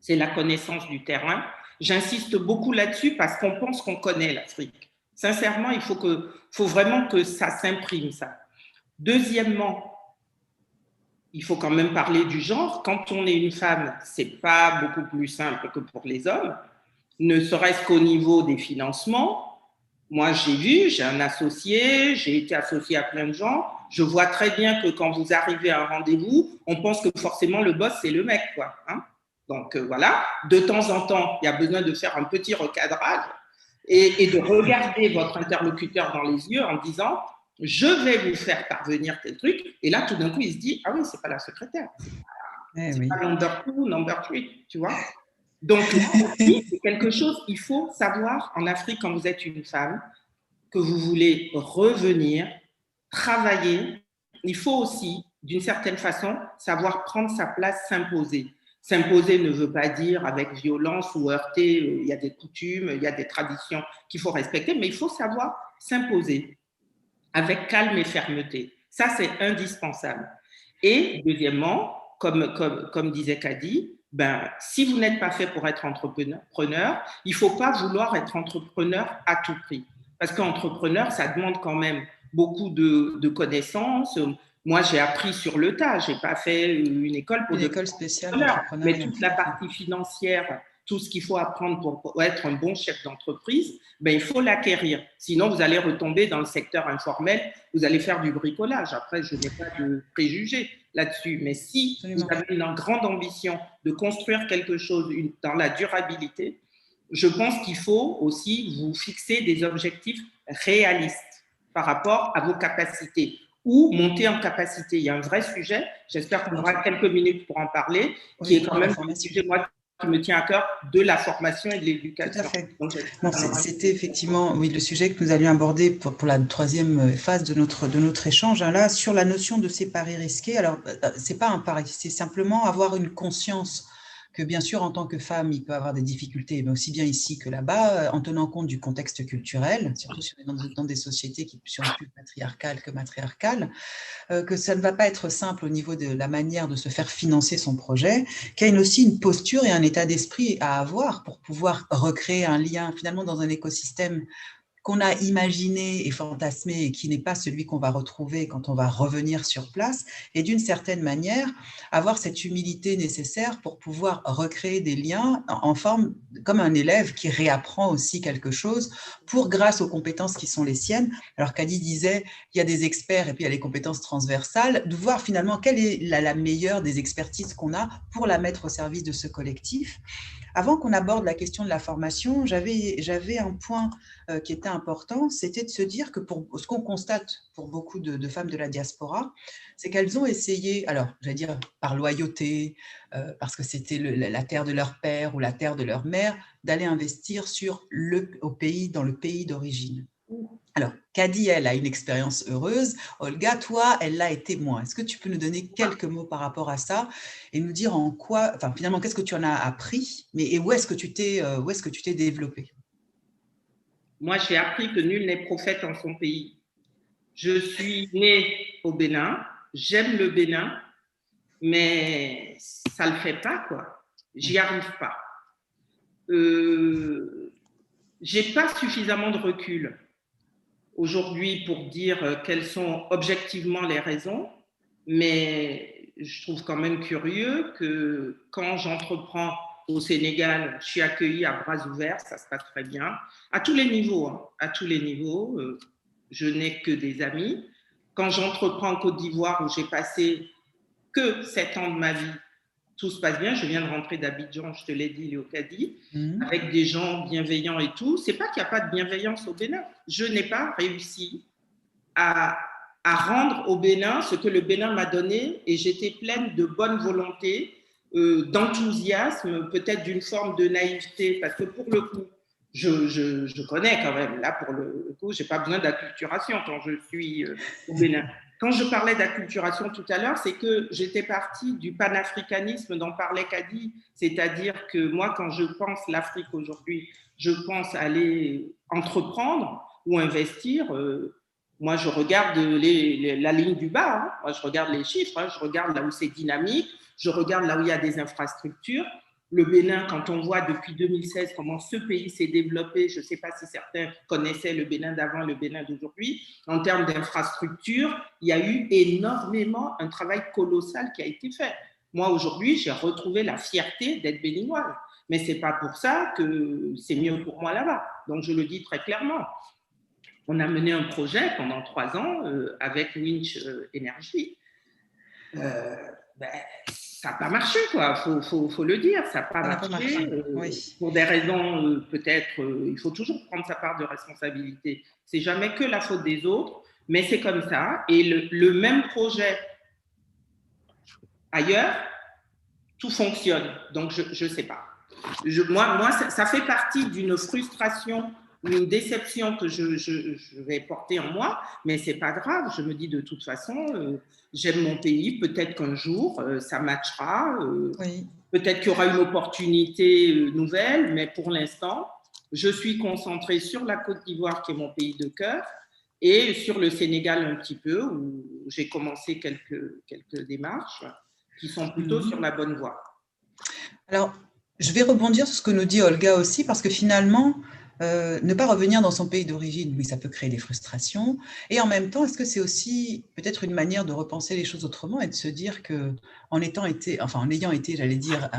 c'est la connaissance du terrain. J'insiste beaucoup là-dessus parce qu'on pense qu'on connaît l'Afrique. Sincèrement, il faut vraiment que ça s'imprime, ça. Deuxièmement, il faut quand même parler du genre. Quand on est une femme, ce n'est pas beaucoup plus simple que pour les hommes, ne serait-ce qu'au niveau des financements. Moi, j'ai un associé, j'ai été associé à plein de gens. Je vois très bien que quand vous arrivez à un rendez-vous, on pense que forcément le boss, c'est le mec, quoi. Hein? Donc, voilà, de temps en temps, il y a besoin de faire un petit recadrage et de regarder votre interlocuteur dans les yeux en disant « je vais vous faire parvenir tel truc ». Et là, tout d'un coup, il se dit « ah oui, c'est pas la secrétaire, c'est pas number 2, number 3 », tu vois. Donc, c'est quelque chose, il faut savoir en Afrique, quand vous êtes une femme, que vous voulez revenir, travailler, il faut aussi, d'une certaine façon, savoir prendre sa place, s'imposer. S'imposer ne veut pas dire avec violence ou heurter, il y a des coutumes, il y a des traditions qu'il faut respecter, mais il faut savoir s'imposer avec calme et fermeté. Ça, c'est indispensable. Et deuxièmement, comme disait Kadi, ben, si vous n'êtes pas fait pour être entrepreneur, il ne faut pas vouloir être entrepreneur à tout prix. Parce qu'entrepreneur, ça demande quand même beaucoup de connaissances. Moi, j'ai appris sur le tas. Je n'ai pas fait une école pour école spéciale, mais toute la partie financière, tout ce qu'il faut apprendre pour être un bon chef d'entreprise, ben, il faut l'acquérir. Sinon, vous allez retomber dans le secteur informel, vous allez faire du bricolage. Après, je n'ai pas de préjugés là-dessus. Mais si vous avez une grande ambition de construire quelque chose dans la durabilité, je pense qu'il faut aussi vous fixer des objectifs réalistes par rapport à vos capacités ou monter en capacité. Il y a un vrai sujet, j'espère qu'on aura quelques minutes pour en parler, qui est quand même un sujet, moi, qui me tient à cœur, de la formation et de l'éducation. Tout à fait. C'était effectivement le sujet que nous allions aborder pour la troisième phase de notre échange, hein, là, sur la notion de ces paris risqués. Alors, ce n'est pas un pari, c'est simplement avoir une conscience que bien sûr, en tant que femme, il peut avoir des difficultés, mais aussi bien ici que là-bas, en tenant compte du contexte culturel, surtout si on est dans des sociétés qui sont plus patriarcales que matriarcales, que ça ne va pas être simple au niveau de la manière de se faire financer son projet, qu'il y a aussi une posture et un état d'esprit à avoir pour pouvoir recréer un lien finalement dans un écosystème qu'on a imaginé et fantasmé et qui n'est pas celui qu'on va retrouver quand on va revenir sur place, et d'une certaine manière, avoir cette humilité nécessaire pour pouvoir recréer des liens en forme, comme un élève qui réapprend aussi quelque chose pour, grâce aux compétences qui sont les siennes. Alors Kady disait, il y a des experts et puis il y a les compétences transversales, de voir finalement quelle est la meilleure des expertises qu'on a pour la mettre au service de ce collectif. Avant qu'on aborde la question de la formation, j'avais un point qui était important, c'était de se dire que pour ce qu'on constate pour beaucoup de femmes de la diaspora, c'est qu'elles ont essayé, alors j'allais dire par loyauté, parce que c'était la terre de leur père ou la terre de leur mère, d'aller investir dans le pays d'origine. Alors, Kady, elle a une expérience heureuse. Olga, toi, elle l'a été moins. Est-ce que tu peux nous donner quelques mots par rapport à ça et nous dire en quoi, enfin finalement, qu'est-ce que tu en as appris, et où est-ce que tu t'es développée? Moi, j'ai appris que nul n'est prophète en son pays. Je suis née au Bénin, j'aime le Bénin, mais ça le fait pas, quoi. J'y arrive pas. J'ai pas suffisamment de recul aujourd'hui pour dire quelles sont objectivement les raisons, mais je trouve quand même curieux que quand j'entreprends au Sénégal, je suis accueillie à bras ouverts, ça se passe très bien, à tous les niveaux, hein, à tous les niveaux. Je n'ai que des amis. Quand j'entreprends en Côte d'Ivoire, où j'ai passé que 7 ans de ma vie, tout se passe bien. Je viens de rentrer d'Abidjan, je te l'ai dit, Léo Kady, avec des gens bienveillants et tout. C'est pas qu'il n'y a pas de bienveillance au Bénin. Je n'ai pas réussi à rendre au Bénin ce que le Bénin m'a donné, et j'étais pleine de bonne volonté, d'enthousiasme, peut-être d'une forme de naïveté, parce que pour le coup, je connais quand même. Là, pour le coup, je n'ai pas besoin d'acculturation quand je suis au Bénin. Quand je parlais d'acculturation tout à l'heure, c'est que j'étais partie du panafricanisme dont parlait Kady, c'est-à-dire que moi, quand je pense l'Afrique aujourd'hui, je pense aller entreprendre ou investir. Moi, je regarde la ligne du bas, hein. Moi, je regarde les chiffres, hein. Je regarde là où c'est dynamique, je regarde là où il y a des infrastructures. Le Bénin, quand on voit depuis 2016 comment ce pays s'est développé, je ne sais pas si certains connaissaient le Bénin d'avant et le Bénin d'aujourd'hui, en termes d'infrastructures, il y a eu énormément un travail colossal qui a été fait. Moi, aujourd'hui, j'ai retrouvé la fierté d'être béninoise, mais ce n'est pas pour ça que c'est mieux pour moi là-bas. Donc, je le dis très clairement. On a mené un projet pendant 3 ans avec Winch Energy. Ça n'a pas marché, quoi. Faut le dire, ça n'a pas marché. Oui. Pour des raisons, peut-être, il faut toujours prendre sa part de responsabilité. C'est jamais que la faute des autres, mais c'est comme ça. Et le même projet ailleurs, tout fonctionne. Donc, je ne sais pas. Moi, ça fait partie d'une frustration, une déception que je vais porter en moi, mais ce n'est pas grave. Je me dis de toute façon, j'aime mon pays, peut-être qu'un jour, ça matchera, oui. Peut-être qu'il y aura une opportunité nouvelle, mais pour l'instant, je suis concentrée sur la Côte d'Ivoire, qui est mon pays de cœur, et sur le Sénégal un petit peu, où j'ai commencé quelques démarches qui sont plutôt sur la bonne voie. Alors, je vais rebondir sur ce que nous dit Olga aussi, parce que finalement, ne pas revenir dans son pays d'origine, oui, ça peut créer des frustrations. Et en même temps, est-ce que c'est aussi peut-être une manière de repenser les choses autrement et de se dire qu'en ayant été, j'allais dire,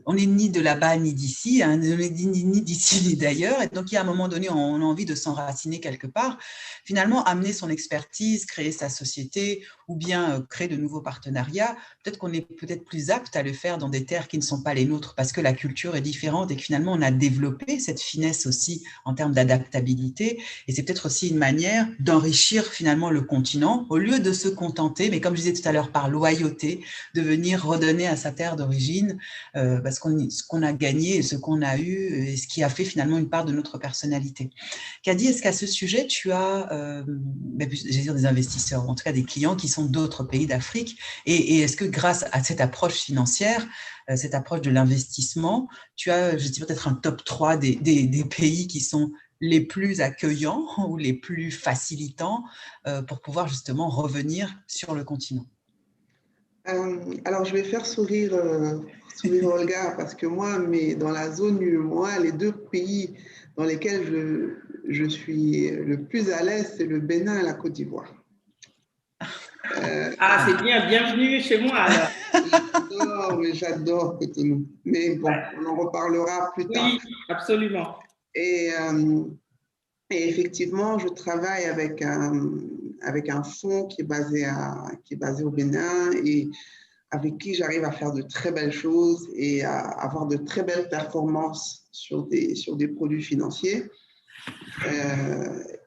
on n'est ni de là-bas ni d'ici, hein, on n'est ni d'ici ni d'ailleurs, et donc il y a un moment donné, on a envie de s'enraciner quelque part, finalement amener son expertise, créer sa société, ou bien créer de nouveaux partenariats, peut-être qu'on est peut-être plus apte à le faire dans des terres qui ne sont pas les nôtres, parce que la culture est différente et que finalement on a développé cette finesse aussi en termes d'adaptabilité, et c'est peut-être aussi une manière d'enrichir finalement le continent, au lieu de se contenter, mais comme je disais tout à l'heure, par loyauté, de venir redonner à sa terre d'origine ce qu'on a gagné, ce qu'on a eu, et ce qui a fait finalement une part de notre personnalité. Kady, est-ce qu'à ce sujet, tu as j'allais dire des investisseurs, ou en tout cas des clients qui sont d'autres pays d'Afrique, et est-ce que grâce à cette approche financière, cette approche de l'investissement, tu as, je dis peut-être un top 3 des pays qui sont les plus accueillants ou les plus facilitants pour pouvoir justement revenir sur le continent? Alors, je vais faire sourire Olga, parce que moi, dans la zone UEMOA, les 2 pays dans lesquels je suis le plus à l'aise, c'est le Bénin et la Côte d'Ivoire. C'est bien, bienvenue chez moi alors. J'adore Cotonou. Mais bon, on en reparlera plus tard. Oui, absolument. Et effectivement, je travaille avec un fonds qui est basé au Bénin et avec qui j'arrive à faire de très belles choses et à avoir de très belles performances sur des produits financiers.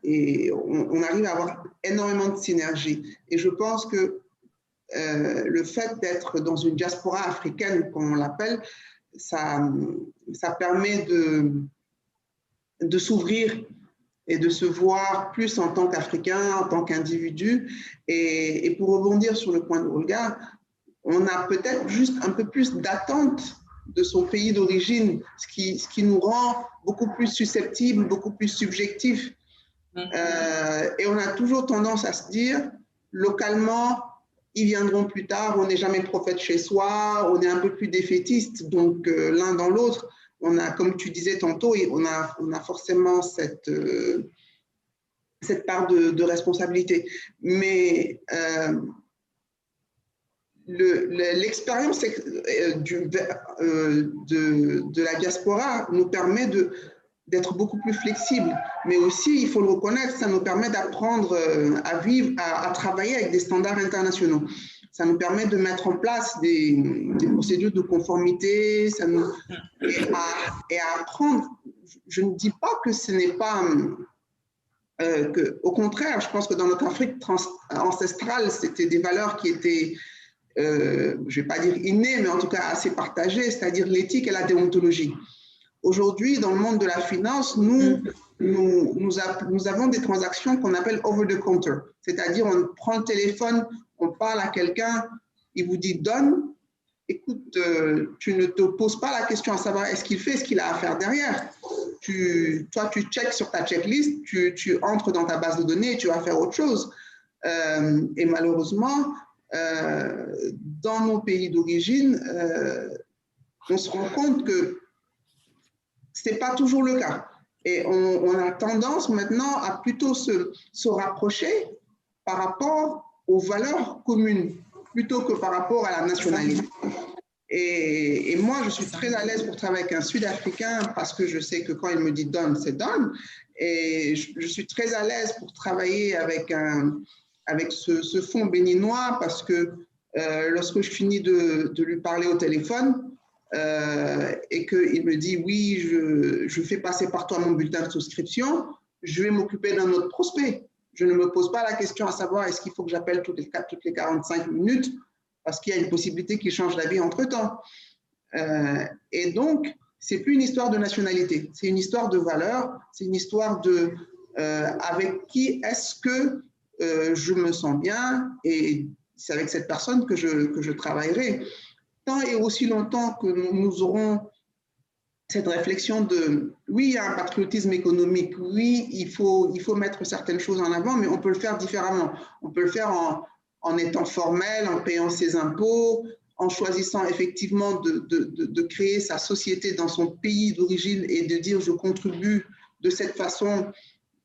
Et on arrive à avoir énormément de synergie. Et je pense que le fait d'être dans une diaspora africaine, comme on l'appelle, ça permet de s'ouvrir et de se voir plus en tant qu'Africain, en tant qu'individu. Et pour rebondir sur le point de Olga, on a peut-être juste un peu plus d'attente de son pays d'origine, ce qui nous rend beaucoup plus susceptibles, beaucoup plus subjectifs. Et on a toujours tendance à se dire, localement, ils viendront plus tard, on n'est jamais prophète chez soi, on est un peu plus défaitiste, donc l'un dans l'autre, on a, comme tu disais tantôt, on a forcément cette part de responsabilité. Mais l'expérience de la diaspora nous permet d'être beaucoup plus flexible, mais aussi, il faut le reconnaître, ça nous permet d'apprendre à vivre, à travailler avec des standards internationaux. Ça nous permet de mettre en place des procédures de conformité et à apprendre. Je ne dis pas que ce n'est pas... au contraire, je pense que dans notre Afrique ancestrale, c'était des valeurs qui étaient, je ne vais pas dire innées, mais en tout cas assez partagées, c'est-à-dire l'éthique et la déontologie. Aujourd'hui, dans le monde de la finance, nous avons des transactions qu'on appelle over-the-counter, c'est-à-dire on prend le téléphone, on parle à quelqu'un, il vous dit « donne », écoute, tu ne te poses pas la question à savoir est-ce qu'il fait ce qu'il a à faire derrière. Toi, tu checkes sur ta checklist, tu entres dans ta base de données et tu vas faire autre chose. Et malheureusement, dans nos pays d'origine, on se rend compte que ce n'est pas toujours le cas. Et on a tendance maintenant à plutôt se rapprocher par rapport aux valeurs communes, plutôt que par rapport à la nationalité. Et moi, je suis très à l'aise pour travailler avec un Sud-Africain parce que je sais que quand il me dit « donne », c'est « donne ». Et je suis très à l'aise pour travailler avec ce fonds béninois parce que lorsque je finis de lui parler au téléphone et qu'il me dit « oui, je fais passer par toi mon bulletin de souscription », je vais m'occuper d'un autre prospect. Je ne me pose pas la question à savoir est-ce qu'il faut que j'appelle toutes les 45 minutes parce qu'il y a une possibilité qu'il change d'avis entre-temps. Et donc, ce n'est plus une histoire de nationalité, c'est une histoire de valeur, c'est une histoire de avec qui est-ce que je me sens bien et c'est avec cette personne que je travaillerai. Tant et aussi longtemps que nous aurons cette réflexion de oui, il y a un patriotisme économique, oui, il faut mettre certaines choses en avant, mais on peut le faire différemment. On peut le faire en étant formel, en payant ses impôts, en choisissant effectivement de créer sa société dans son pays d'origine et de dire je contribue de cette façon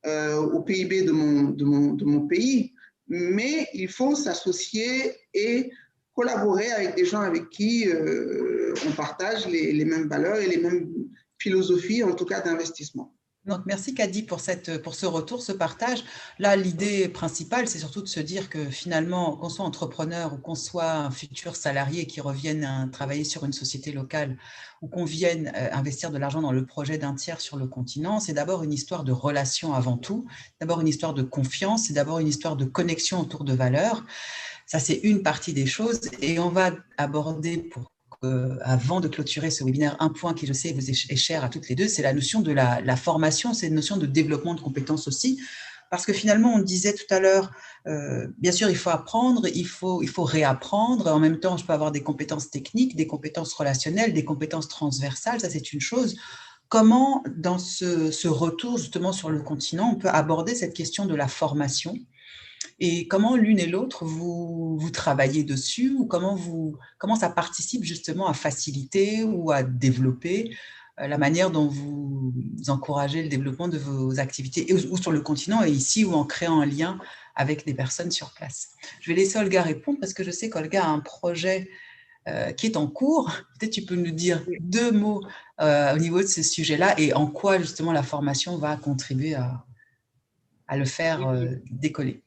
au PIB de mon pays. Mais il faut s'associer et collaborer avec des gens avec qui on partage les mêmes valeurs et les mêmes philosophies, en tout cas d'investissement. Donc, merci Kadi pour ce retour, ce partage. Là, l'idée principale, c'est surtout de se dire que finalement, qu'on soit entrepreneur ou qu'on soit un futur salarié qui revienne travailler sur une société locale ou qu'on vienne investir de l'argent dans le projet d'un tiers sur le continent, c'est d'abord une histoire de relation avant tout, d'abord une histoire de confiance, c'est d'abord une histoire de connexion autour de valeurs. Ça, c'est une partie des choses et on va aborder avant de clôturer ce webinaire, un point qui, je sais, vous est cher à toutes les deux, c'est la notion de la formation, c'est une notion de développement de compétences aussi, parce que finalement, on disait tout à l'heure, bien sûr, il faut apprendre, il faut réapprendre, en même temps, je peux avoir des compétences techniques, des compétences relationnelles, des compétences transversales, ça c'est une chose. Comment, dans ce retour justement sur le continent, on peut aborder cette question de la formation ? Et comment l'une et l'autre, vous travaillez dessus ou comment ça participe justement à faciliter ou à développer la manière dont vous encouragez le développement de vos activités, ou sur le continent, et ici, ou en créant un lien avec des personnes sur place. Je vais laisser Olga répondre parce que je sais qu'Olga a un projet qui est en cours. Peut-être tu peux nous dire 2 mots au niveau de ce sujet-là et en quoi justement la formation va contribuer à le faire décoller.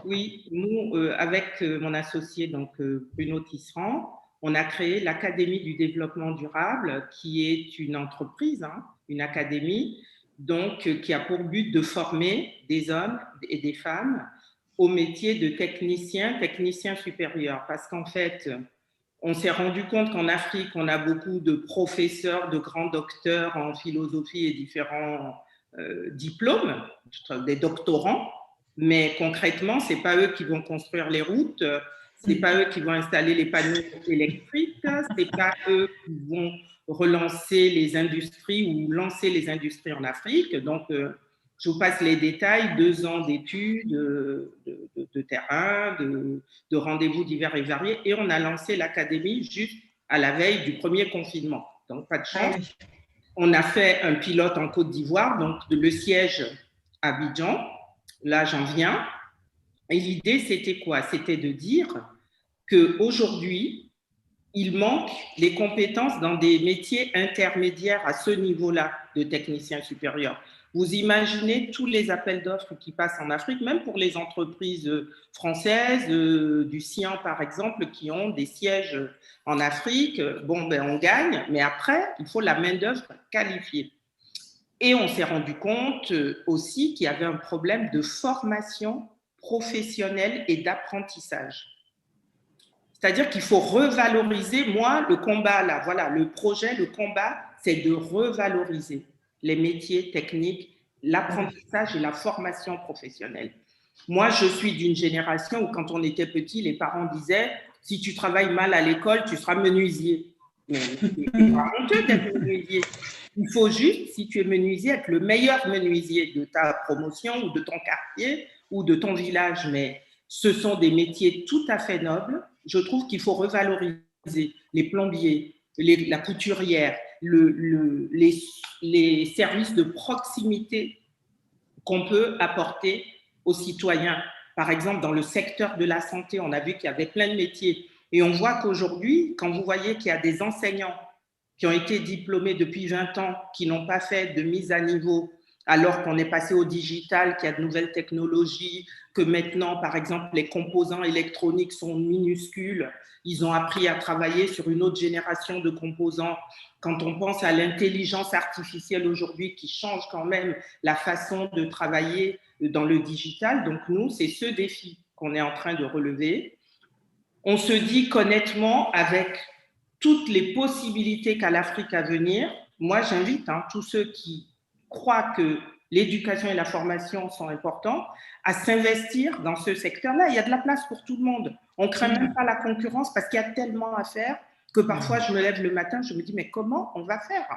Oui, nous, avec mon associé donc, Bruno Tisserand, on a créé l'Académie du développement durable, qui est une entreprise, une académie, donc, qui a pour but de former des hommes et des femmes au métier de technicien supérieur. Parce qu'en fait, on s'est rendu compte qu'en Afrique, on a beaucoup de professeurs, de grands docteurs en philosophie et différents diplômes, des doctorants, mais concrètement, ce n'est pas eux qui vont construire les routes, ce n'est pas eux qui vont installer les panneaux électriques, ce n'est pas eux qui vont relancer les industries ou lancer les industries en Afrique. Donc, je vous passe les détails, 2 ans d'études, de terrain, de rendez-vous divers et variés, et on a lancé l'académie juste à la veille du premier confinement. Donc, pas de chance. Ah oui. On a fait un pilote en Côte d'Ivoire, donc le siège à Abidjan. Là, j'en viens. Et l'idée, c'était quoi? C'était de dire qu'aujourd'hui, il manque les compétences dans des métiers intermédiaires à ce niveau-là de technicien supérieur. Vous imaginez tous les appels d'offres qui passent en Afrique, même pour les entreprises françaises, du CIAN par exemple, qui ont des sièges en Afrique. Bon, ben, on gagne, mais après, il faut la main-d'œuvre qualifiée. Et on s'est rendu compte aussi qu'il y avait un problème de formation professionnelle et d'apprentissage. C'est-à-dire qu'il faut revaloriser, moi, le combat là, voilà, le projet, le combat, c'est de revaloriser les métiers techniques, l'apprentissage et la formation professionnelle. Moi, je suis d'une génération où quand on était petit, les parents disaient « si tu travailles mal à l'école, tu seras menuisier ». Mais c'est pas honteux d'être menuisier. Il faut juste, si tu es menuisier, être le meilleur menuisier de ta promotion ou de ton quartier ou de ton village. Mais ce sont des métiers tout à fait nobles. Je trouve qu'il faut revaloriser les plombiers, la couturière, les services de proximité qu'on peut apporter aux citoyens. Par exemple, dans le secteur de la santé, on a vu qu'il y avait plein de métiers. Et on voit qu'aujourd'hui, quand vous voyez qu'il y a des enseignants qui ont été diplômés depuis 20 ans, qui n'ont pas fait de mise à niveau, alors qu'on est passé au digital, qu'il y a de nouvelles technologies, que maintenant, par exemple, les composants électroniques sont minuscules. Ils ont appris à travailler sur une autre génération de composants. Quand on pense à l'intelligence artificielle aujourd'hui qui change quand même la façon de travailler dans le digital, donc nous, c'est ce défi qu'on est en train de relever. On se dit qu'honnêtement, avec toutes les possibilités qu'a l'Afrique à venir, moi j'invite tous ceux qui croient que l'éducation et la formation sont importants à s'investir dans ce secteur-là. Il y a de la place pour tout le monde. On ne craint même pas la concurrence parce qu'il y a tellement à faire que parfois je me lève le matin, je me dis mais comment on va faire?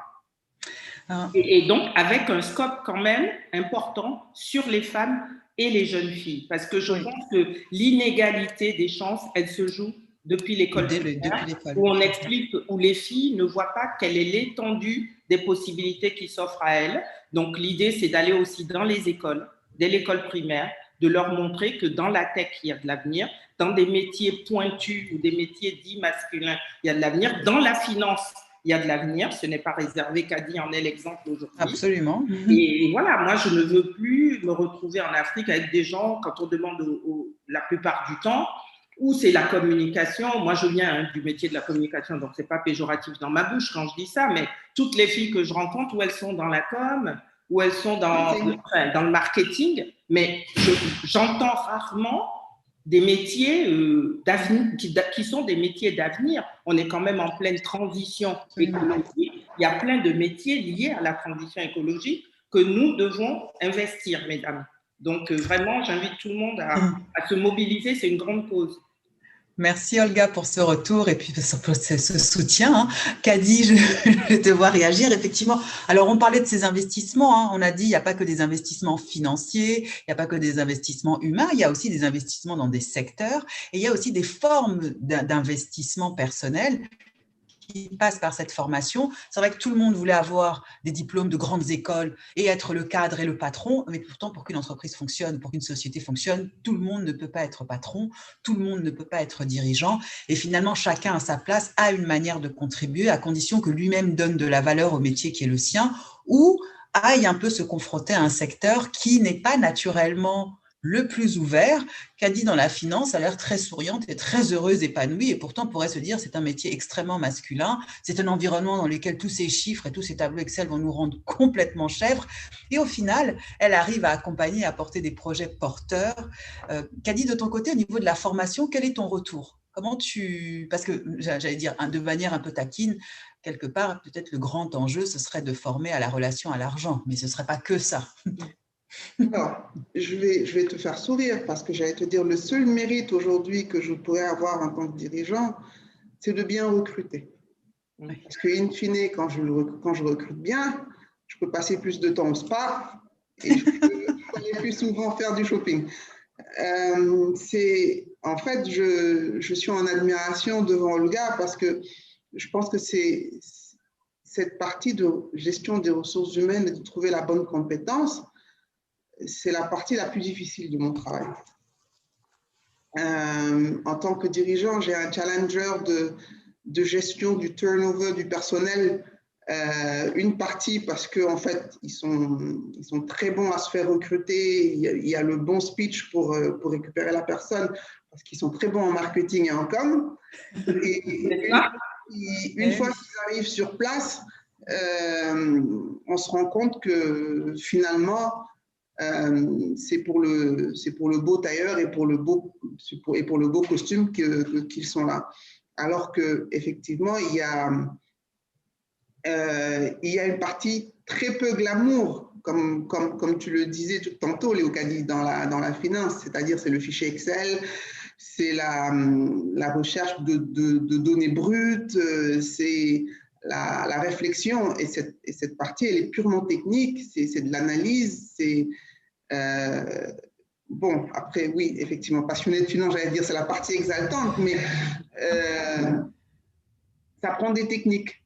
Et donc avec un scope quand même important sur les femmes et les jeunes filles, parce que je pense que l'inégalité des chances, elle se joue depuis l'école primaire, où on explique, où les filles ne voient pas quelle est l'étendue des possibilités qui s'offrent à elles. Donc l'idée, c'est d'aller aussi dans les écoles, dès l'école primaire, de leur montrer que dans la tech, il y a de l'avenir, dans des métiers pointus ou des métiers dits masculins, il y a de l'avenir, dans la finance, il y a de l'avenir, ce n'est pas réservé qu'Adi en est l'exemple aujourd'hui. Absolument. Et voilà, moi, je ne veux plus me retrouver en Afrique avec des gens, quand on demande la plupart du temps, où c'est la communication. Moi, je viens du métier de la communication, donc ce n'est pas péjoratif dans ma bouche quand je dis ça, mais toutes les filles que je rencontre, où elles sont dans la com, où elles sont dans le marketing, mais j'entends rarement des métiers d'avenir, qui sont des métiers d'avenir. On est quand même en pleine transition écologique. Il y a plein de métiers liés à la transition écologique que nous devons investir, mesdames. Donc, vraiment, j'invite tout le monde à se mobiliser. C'est une grande cause. Merci Olga pour ce retour et puis pour ce soutien. Kadi, je vais te voir réagir. Effectivement, alors on parlait de ces investissements. On a dit il n'y a pas que des investissements financiers, il n'y a pas que des investissements humains, il y a aussi des investissements dans des secteurs et il y a aussi des formes d'investissement personnel qui passe par cette formation. C'est vrai que tout le monde voulait avoir des diplômes de grandes écoles et être le cadre et le patron, mais pourtant, pour qu'une entreprise fonctionne, pour qu'une société fonctionne, tout le monde ne peut pas être patron, tout le monde ne peut pas être dirigeant, et finalement, chacun à sa place a une manière de contribuer, à condition que lui-même donne de la valeur au métier qui est le sien, ou aille un peu se confronter à un secteur qui n'est pas naturellement le plus ouvert. Caddy dans la finance a l'air très souriante et très heureuse, épanouie, et pourtant pourrait se dire c'est un métier extrêmement masculin, c'est un environnement dans lequel tous ces chiffres et tous ces tableaux Excel vont nous rendre complètement chèvres, et au final, elle arrive à accompagner, à porter des projets porteurs. Caddy, de ton côté, au niveau de la formation, quel est ton retour? Comment tu… Parce que, j'allais dire, de manière un peu taquine, quelque part, peut-être le grand enjeu, ce serait de former à la relation à l'argent, mais ce ne serait pas que ça. Alors, je vais te faire sourire parce que j'allais te dire, le seul mérite aujourd'hui que je pourrais avoir en tant que dirigeant, c'est de bien recruter. Parce que, in fine, quand je recrute bien, je peux passer plus de temps au spa et je peux aller plus souvent faire du shopping. En fait, je suis en admiration devant Olga parce que je pense que c'est cette partie de gestion des ressources humaines et de trouver la bonne compétence, c'est la partie la plus difficile de mon travail. En tant que dirigeant, j'ai un challenger de gestion du turnover du personnel, une partie parce qu'en fait, ils sont très bons à se faire recruter, il y a le bon speech pour récupérer la personne, parce qu'ils sont très bons en marketing et en com. Et une fois qu'ils arrivent sur place, on se rend compte que finalement, c'est pour le beau tailleur et pour le beau costume qu'ils sont là. Alors qu'effectivement, il y a une partie très peu glamour, comme tu le disais tout tantôt, Léo Caddy, dans la finance, c'est-à-dire c'est le fichier Excel, c'est la recherche de données brutes, c'est la réflexion, et cette partie, elle est purement technique, c'est de l'analyse, c'est… bon, après, oui, effectivement, passionné de finance, j'allais dire, c'est la partie exaltante, mais ça prend des techniques.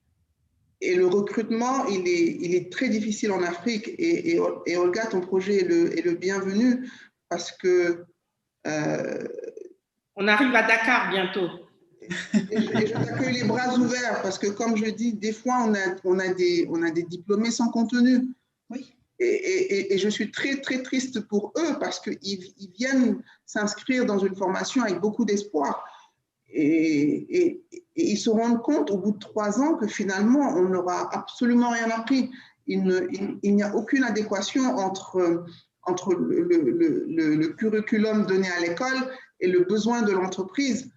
Et le recrutement, il est très difficile en Afrique. Et Olga, ton projet est le bienvenu parce que… on arrive à Dakar bientôt. Et je t'accueille les bras ouverts parce que, comme je dis, des fois, on a des diplômés sans contenu. Oui. Et je suis très, très triste pour eux parce qu'ils viennent s'inscrire dans une formation avec beaucoup d'espoir. Et ils se rendent compte au bout de 3 ans que finalement, on n'aura absolument rien appris. Il n'y a aucune adéquation entre le curriculum donné à l'école et le besoin de l'entreprise.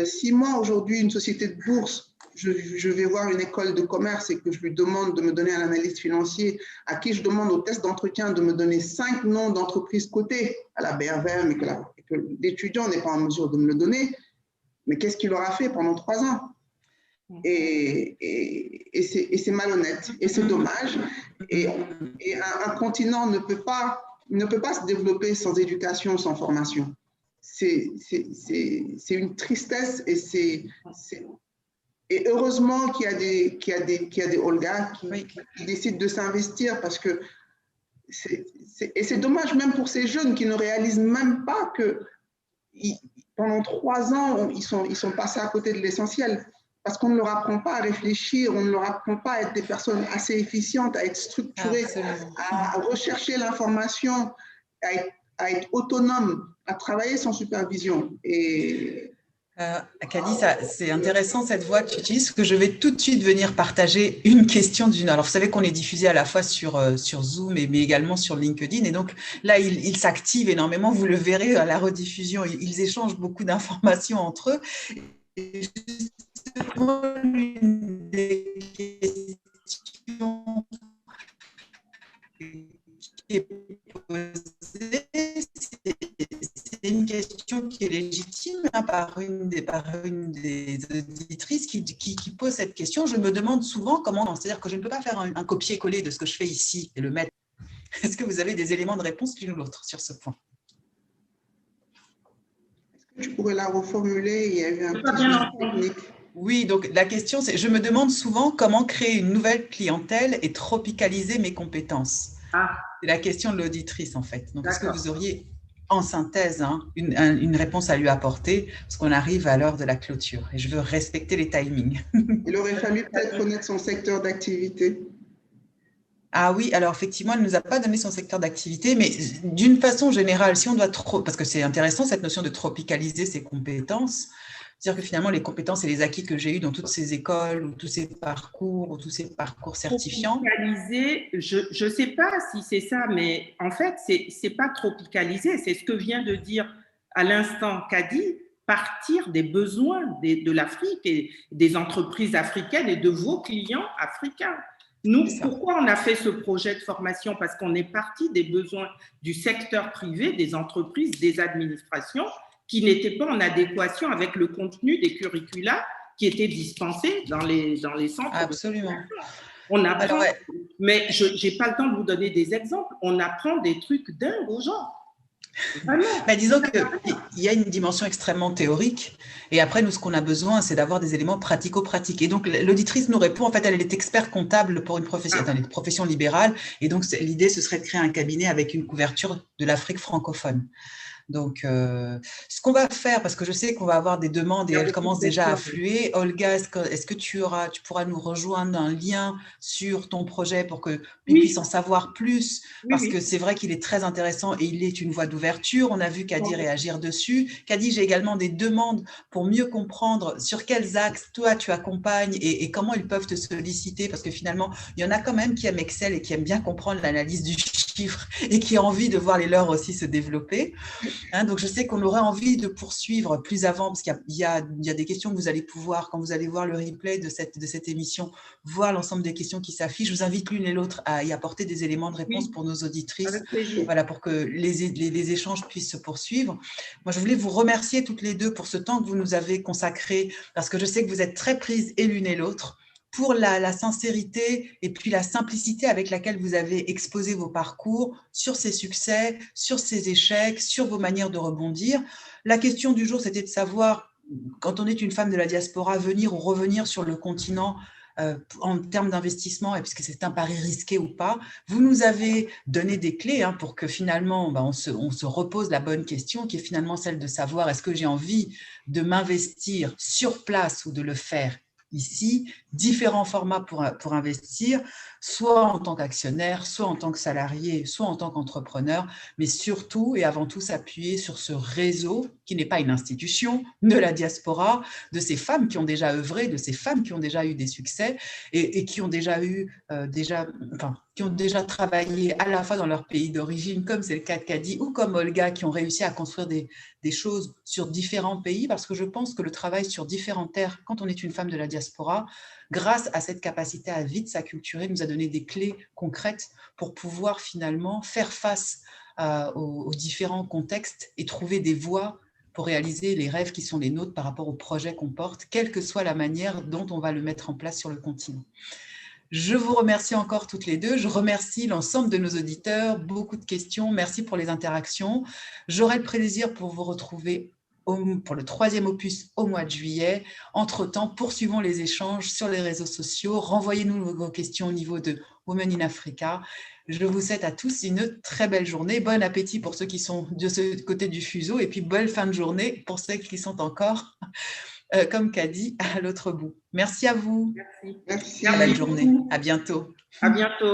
Si moi, aujourd'hui, une société de bourse, je vais voir une école de commerce et que je lui demande de me donner un analyste financier, à qui je demande au test d'entretien de me donner 5 noms d'entreprises cotées à la BRVM et que l'étudiant n'est pas en mesure de me le donner, mais qu'est-ce qu'il aura fait pendant 3 ans? Et c'est malhonnête, et c'est dommage. Et un continent ne peut pas se développer sans éducation, sans formation. C'est une tristesse, et heureusement qu'il y a des Olga qui décident de s'investir, parce que c'est dommage même pour ces jeunes qui ne réalisent même pas que pendant 3 ans, ils sont passés à côté de l'essentiel, parce qu'on ne leur apprend pas à réfléchir, on ne leur apprend pas à être des personnes assez efficientes, à être structurées, à rechercher l'information, à être autonomes, à travailler sans supervision. Et Caddy, c'est intéressant cette voix que tu utilises, que je vais tout de suite venir partager une question d'une… Alors, vous savez qu'on est diffusé à la fois sur Zoom, mais également sur LinkedIn. Et donc, là, ils s'activent énormément. Vous le verrez à la rediffusion. Ils échangent beaucoup d'informations entre eux. Et justement, l'une des questions qui est posée, c'est une question qui est légitime par une des auditrices qui pose cette question. Je me demande souvent comment, c'est-à-dire que je ne peux pas faire un copier-coller de ce que je fais ici et le mettre. Est-ce que vous avez des éléments de réponse l'une ou l'autre sur ce point? Est-ce que tu pourrais la reformuler? Il y a eu un petit souci technique. Oui, donc la question c'est, je me demande souvent comment créer une nouvelle clientèle et tropicaliser mes compétences. Ah, C'est la question de l'auditrice en fait. Donc, est-ce que vous d'accord. auriez en synthèse une réponse à lui apporter parce qu'on arrive à l'heure de la clôture et je veux respecter les timings. Il aurait fallu peut-être connaître son secteur d'activité. Ah oui, alors effectivement, elle ne nous a pas donné son secteur d'activité, mais d'une façon générale, si on doit trop, parce que c'est intéressant cette notion de tropicaliser ses compétences, c'est-à-dire que finalement, les compétences et les acquis que j'ai eus dans toutes ces écoles ou tous ces parcours ou tous ces parcours certifiants. Tropicalisé, je ne sais pas si c'est ça, mais en fait, c'est pas tropicalisé, c'est ce que vient de dire à l'instant Kadi, partir des besoins de l'Afrique et des entreprises africaines et de vos clients africains. Nous, pourquoi on a fait ce projet de formation? Parce qu'on est parti des besoins du secteur privé, des entreprises, des administrations, qui n'étaient pas en adéquation avec le contenu des curricula qui étaient dispensés dans les centres. Absolument. On apprend, alors, ouais. Mais je n'ai pas le temps de vous donner des exemples, on apprend des trucs dingues aux gens. Ben, disons qu'il y a une dimension extrêmement théorique et après, nous, ce qu'on a besoin, c'est d'avoir des éléments pratico-pratiques. Et donc, l'auditrice nous répond, en fait, elle est expert comptable pour une profession libérale et donc, l'idée, ce serait de créer un cabinet avec une couverture de l'Afrique francophone. Donc, ce qu'on va faire, parce que je sais qu'on va avoir des demandes et elles commencent déjà à affluer. Olga, est-ce que tu pourras nous rejoindre un lien sur ton projet pour que tu puisses en savoir plus? Parce que c'est vrai qu'il est très intéressant et il est une voie d'ouverture. On a vu Kadi réagir dessus. Kadi, j'ai également des demandes pour mieux comprendre sur quels axes toi tu accompagnes et comment ils peuvent te solliciter, parce que finalement, il y en a quand même qui aiment Excel et qui aiment bien comprendre l'analyse du chiffre et qui ont envie de voir les leurs aussi se développer. Donc, je sais qu'on aurait envie de poursuivre plus avant parce qu'il y a des questions que vous allez pouvoir, quand vous allez voir le replay de cette émission, voir l'ensemble des questions qui s'affichent. Je vous invite l'une et l'autre à y apporter des éléments de réponse pour nos auditrices, voilà, pour que les échanges puissent se poursuivre. Moi, je voulais vous remercier toutes les deux pour ce temps que vous nous avez consacré parce que je sais que vous êtes très prises et l'une et l'autre, pour la sincérité et puis la simplicité avec laquelle vous avez exposé vos parcours, sur ces succès, sur ces échecs, sur vos manières de rebondir. La question du jour, c'était de savoir, quand on est une femme de la diaspora, venir ou revenir sur le continent en termes d'investissement, et puisque c'est un pari risqué ou pas, vous nous avez donné des clés pour que finalement on se repose la bonne question, qui est finalement celle de savoir est-ce que j'ai envie de m'investir sur place ou de le faire ici, différents formats pour investir, soit en tant qu'actionnaire, soit en tant que salarié, soit en tant qu'entrepreneur, mais surtout et avant tout s'appuyer sur ce réseau qui n'est pas une institution de la diaspora, de ces femmes qui ont déjà œuvré, de ces femmes qui ont déjà eu des succès et qui ont déjà qui ont déjà travaillé à la fois dans leur pays d'origine, comme c'est le cas de Kadi, ou comme Olga, qui ont réussi à construire des choses sur différents pays, parce que je pense que le travail sur différentes terres, quand on est une femme de la diaspora, grâce à cette capacité à vite s'acculturer, nous a donné des clés concrètes pour pouvoir finalement faire face aux différents contextes et trouver des voies pour réaliser les rêves qui sont les nôtres par rapport au projet qu'on porte, quelle que soit la manière dont on va le mettre en place sur le continent. Je vous remercie encore toutes les deux. Je remercie l'ensemble de nos auditeurs. Beaucoup de questions. Merci pour les interactions. J'aurai le plaisir pour vous retrouver pour le 3e opus au mois de juillet. Entre-temps, poursuivons les échanges sur les réseaux sociaux. Renvoyez-nous vos questions au niveau de Women in Africa. Je vous souhaite à tous une très belle journée. Bon appétit pour ceux qui sont de ce côté du fuseau et puis bonne fin de journée pour ceux qui sont encore comme Kadi, à l'autre bout. Merci à vous. Merci. Belle journée. À bientôt. À bientôt.